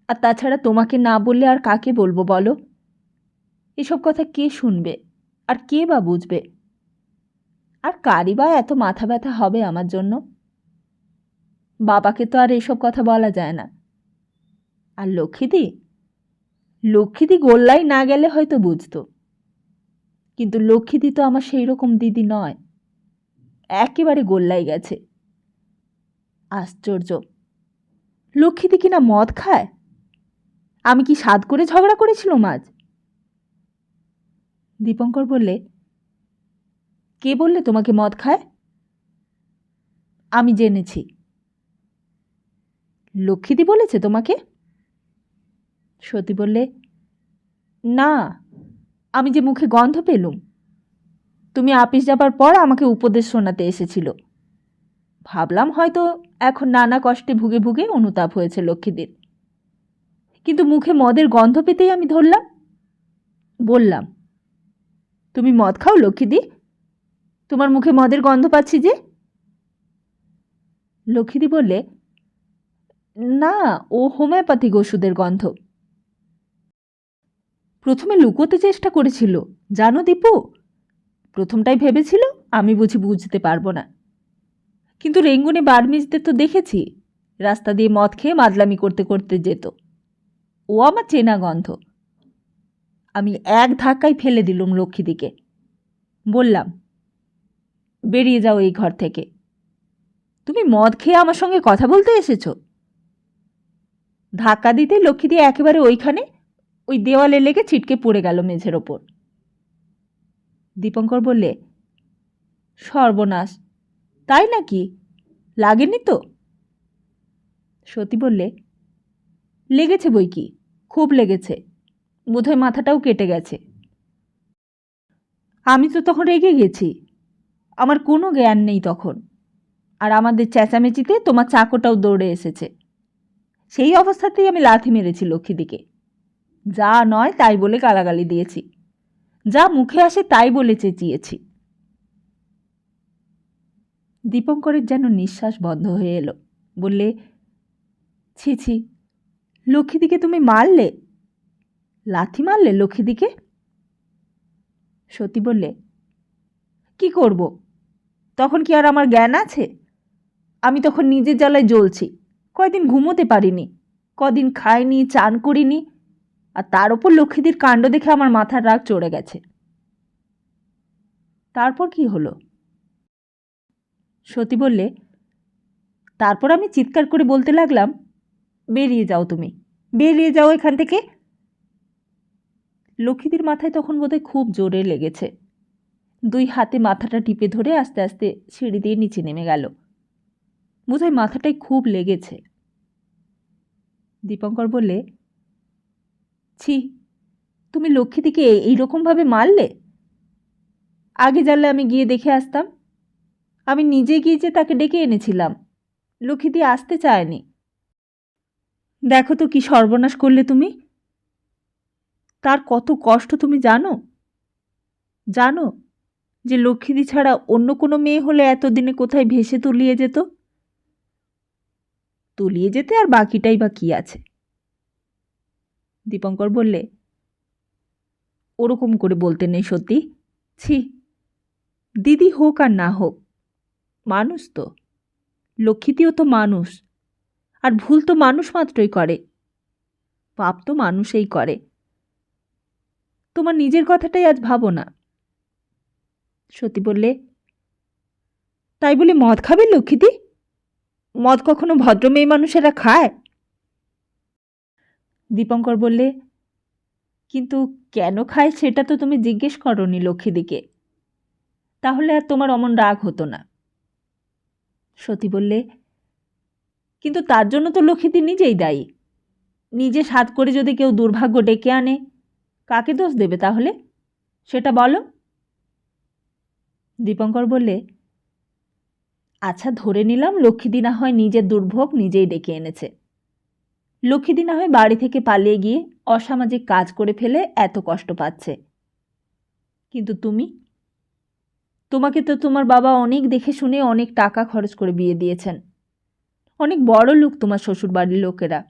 আর তাছাড়া তোমাকে না বললে আর কাকে বলবো বলো? এসব কথা কে শুনবে, আর কে বা বুঝবে? আর কারই বা এত মাথা ব্যথা হবে আমার জন্য? বাবাকে তো আর এসব কথা বলা যায় না। আর লক্ষ্মীদি গোল্লায় না গেলে হয়তো বুঝতো, কিন্তু লক্ষ্মীদি তো আমার সেই রকম দিদি নয়, একেবারে গোল্লায় গেছে। আশ্চর্য, লক্ষ্মীদি কিনা মদ খায়? আমি কি সাধ করে ঝগড়া করেছিলাম আজ? দীপঙ্কর বললে, কে বললে তোমাকে মদ খায়? আমি জেনেছি। লক্ষ্মীদি বলেছে তোমাকে? সতী বললে, না, আমি যে মুখে গন্ধ পেলুম। তুমি আপিস যাবার পর আমাকে উপদেশ শোনাতে এসেছিল। ভাবলাম হয়তো এখন নানা কষ্টে ভুগে ভুগে অনুতাপ হয়েছে লক্ষ্মীদের, কিন্তু মুখে মদের গন্ধ পেতেই আমি ধরলাম, বললাম, তুমি মদ খাও লক্ষ্মীদি? তোমার মুখে মদের গন্ধ পাচ্ছি যে। লক্ষ্মীদি বললে, না, ও হোমিওপ্যাথিক ওষুধের গন্ধ। প্রথমে লুকোতে চেষ্টা করেছিল জানো দীপু। প্রথমটাই ভেবেছিল আমি বুঝি বুঝতে পারবো না, কিন্তু রেঙ্গুনে বার্মিজদের তো দেখেছি রাস্তা দিয়ে মদ খেয়ে মাদলামি করতে করতে যেত। ও আমার চেনা গন্ধ। আমি এক ধাক্কায় ফেলে দিলুম লক্ষ্মীদিকে। বললাম, বেরিয়ে যাও এই ঘর থেকে। তুমি মদ খেয়ে আমার সঙ্গে কথা বলতে এসেছ? ধাক্কা দিতে লক্ষ্মীদি একেবারে ওইখানে ওই দেওয়ালে লেগে ছিটকে পড়ে গেল মেঝের ওপর। দীপঙ্কর বললে, সর্বনাশ, তাই নাকি? লাগেনি তো? সতী বললে, লেগেছে বই কি, খুব লেগেছে, বোধহয় মাথাটাও কেটে গেছে। আমি তো তখন রেগে গেছি, আমার কোনো জ্ঞান নেই তখন। আর আমাদের চেঁচামেচিতে তোমার চাকরটাও দৌড়ে এসেছে। সেই অবস্থাতেই আমি লাথি মেরেছি লক্ষ্মীদিকে। যা নয় তাই বলে গালাগালি দিয়েছি, যা মুখে আসে তাই বলে চেঁচিয়েছি। দীপঙ্করের যেন নিঃশ্বাস বন্ধ হয়ে এলো। বললে, ছি ছি, লক্ষ্মীদিকে তুমি মারলে? লাথি মারলে লক্ষ্মীদিকে? সতী বললে, কি করব, তখন কি আর আমার জ্ঞান আছে? আমি তখন নিজের জ্বালায় জ্বলছি, কয়দিন ঘুমোতে পারিনি, কদিন খাইনি, চান করিনি, আর তার ওপর লক্ষ্মীদির কাণ্ড দেখে আমার মাথার রাগ চড়ে গেছে। তারপর কি হলো? সতী বললে, তারপর আমি চিৎকার করে বলতে লাগলাম, বেরিয়ে যাও তুমি, বেরিয়ে যাও এখান থেকে। লক্ষ্মীদির মাথায় তখন বোধহয় খুব জোরে লেগেছে। দুই হাতে মাথাটা টিপে ধরে আস্তে আস্তে সিঁড়ি দিয়ে নিচে নেমে গেল। বোধহয় মাথাটায় খুব লেগেছে। দীপঙ্কর বললে, ছি, তুমি লক্ষ্মীদিকে এইরকমভাবে মারলে? আগে জানলে আমি গিয়ে দেখে আসতাম। আমি নিজে গিয়ে যে তাকে ডেকে এনেছিলাম, লক্ষ্মীদি আসতে চায়নি। দেখো তো কি সর্বনাশ করলে তুমি। তার কত কষ্ট তুমি জানো? জানো যে লক্ষ্মীদি ছাড়া অন্য কোনো মেয়ে হলে এতদিনে কোথায় ভেসে তলিয়ে যেত? তলিয়ে যেতে আর বাকিটাই বা কি আছে? দীপঙ্কর বললে, ওরকম করে বলতে নেই সত্যি। ছি, দিদি হোক আর না হোক, মানুষ তো, লক্ষ্মীদিও তো মানুষ, আর ভুল তো মানুষ মাত্রই করে, পাপ তো মানুষই করে। তোমার নিজের কথাটাই আজ ভাবো না। সতী বললে, তাই বলে মদ খাবে লক্ষ্মীদি? মদ কখনো ভদ্র মেয়ে মানুষেরা খায়? দীপঙ্কর বললে, কিন্তু কেন খায় সেটা তো তুমি জিজ্ঞেস করনি লক্ষ্মীদিকে, তাহলে আর তোমার অমন রাগ হতো না। সতী বললে, কিন্তু তার জন্য তো লক্ষ্মীদি নিজেই দায়ী। নিজে সাধ করে যদি কেউ দুর্ভাগ্য ডেকে আনে, কাকে দোষ দেবে তাহলে? সেটা বলো। দীপঙ্কর বললে, আচ্ছা ধরে নিলাম লক্ষ্মীদি না হয় নিজের দুর্ভোগ নিজেই ডেকে এনেছে, লক্ষ্মীদি না হয় বাড়ি থেকে পালিয়ে গিয়ে অসামাজিক কাজ করে ফেলে এত কষ্ট পাচ্ছে, কিন্তু তুমি, তোমাকে তো তোমার বাবা অনেক দেখে শুনে অনেক টাকা খরচ করে বিয়ে দিয়েছেন। অনেক বড় লোক তোমার শ্বশুরবাড়ির লোকেরা,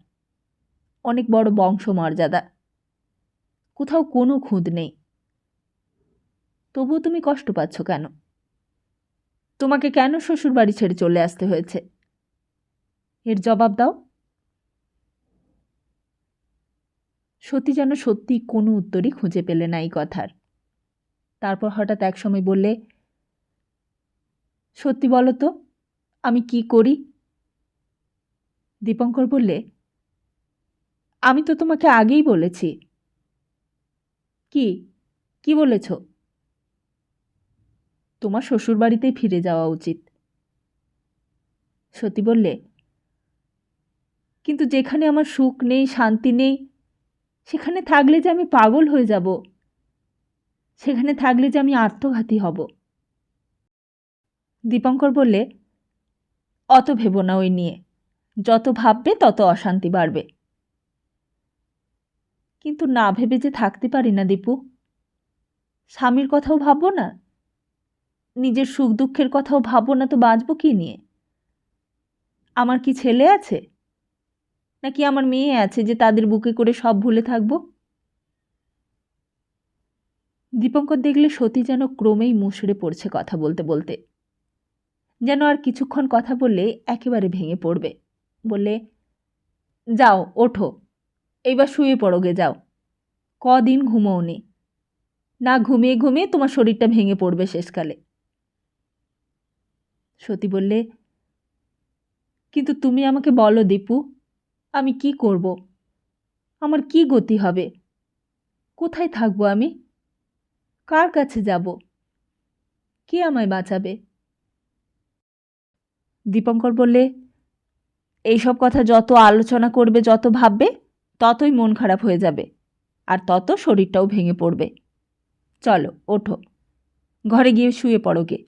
অনেক বড় বংশমর্যাদা, কোথাও কোনো খুঁত নেই। তবুও তুমি কষ্ট পাচ্ছ কেন? তোমাকে কেন শ্বশুরবাড়ি ছেড়ে চলে আসতে হয়েছে? এর জবাব দাও। সতী যেন সত্যি কোনো উত্তরই খুঁজে পেলে না এই কথার। তারপর হঠাৎ একসময় বললে, সত্যি বলো তো, আমি কি করি? দীপঙ্কর বললে, আমি তো তোমাকে আগেই বলেছি। কি কি বলেছ? তোমার শ্বশুরবাড়িতেই ফিরে যাওয়া উচিত। সতী বললে, কিন্তু যেখানে আমার সুখ নেই, শান্তি নেই, সেখানে থাকলে যে আমি পাগল হয়ে যাব, সেখানে থাকলে যে আমি আত্মঘাতী হব। দীপঙ্কর বললে, অত ভেবো না ওই নিয়ে, যত ভাববে তত অশান্তি বাড়বে। কিন্তু না ভেবে যে থাকতে পারি না দীপু। স্বামীর কথাও ভাববো না, নিজের সুখ দুঃখের কথাও ভাববো না, তো বাঁচবো কি নিয়ে? আমার কি ছেলে আছে, নাকি আমার মেয়ে আছে যে তাদের বুকে করে সব ভুলে থাকবো? দীপঙ্কর দেখলে সতী যেন ক্রমেই মুষড়ে পড়ছে কথা বলতে বলতে, যেন আর কিছুক্ষণ কথা বললে একেবারে ভেঙে পড়বে। বললে, যাও ওঠো, এইবার শুয়ে পড়োগে, যাও। কদিন ঘুমোওনি, না ঘুমিয়ে ঘুমিয়ে তোমার শরীরটা ভেঙে পড়বে শেষকালে। সতী বললে, কিন্তু তুমি আমাকে বলো দীপু, আমি কি করব? আমার কি গতি হবে? কোথায় থাকবো আমি? কার কাছে যাব? কে আমায় বাঁচাবে? দীপঙ্কর বললে, এইসব কথা যত আলোচনা করবে, যত ভাববে, ততই মন খারাপ হয়ে যাবে, আর তত শরীরটাও ভেঙে পড়বে। চলো ওঠো, ঘরে গিয়ে শুয়ে পড়ো গে।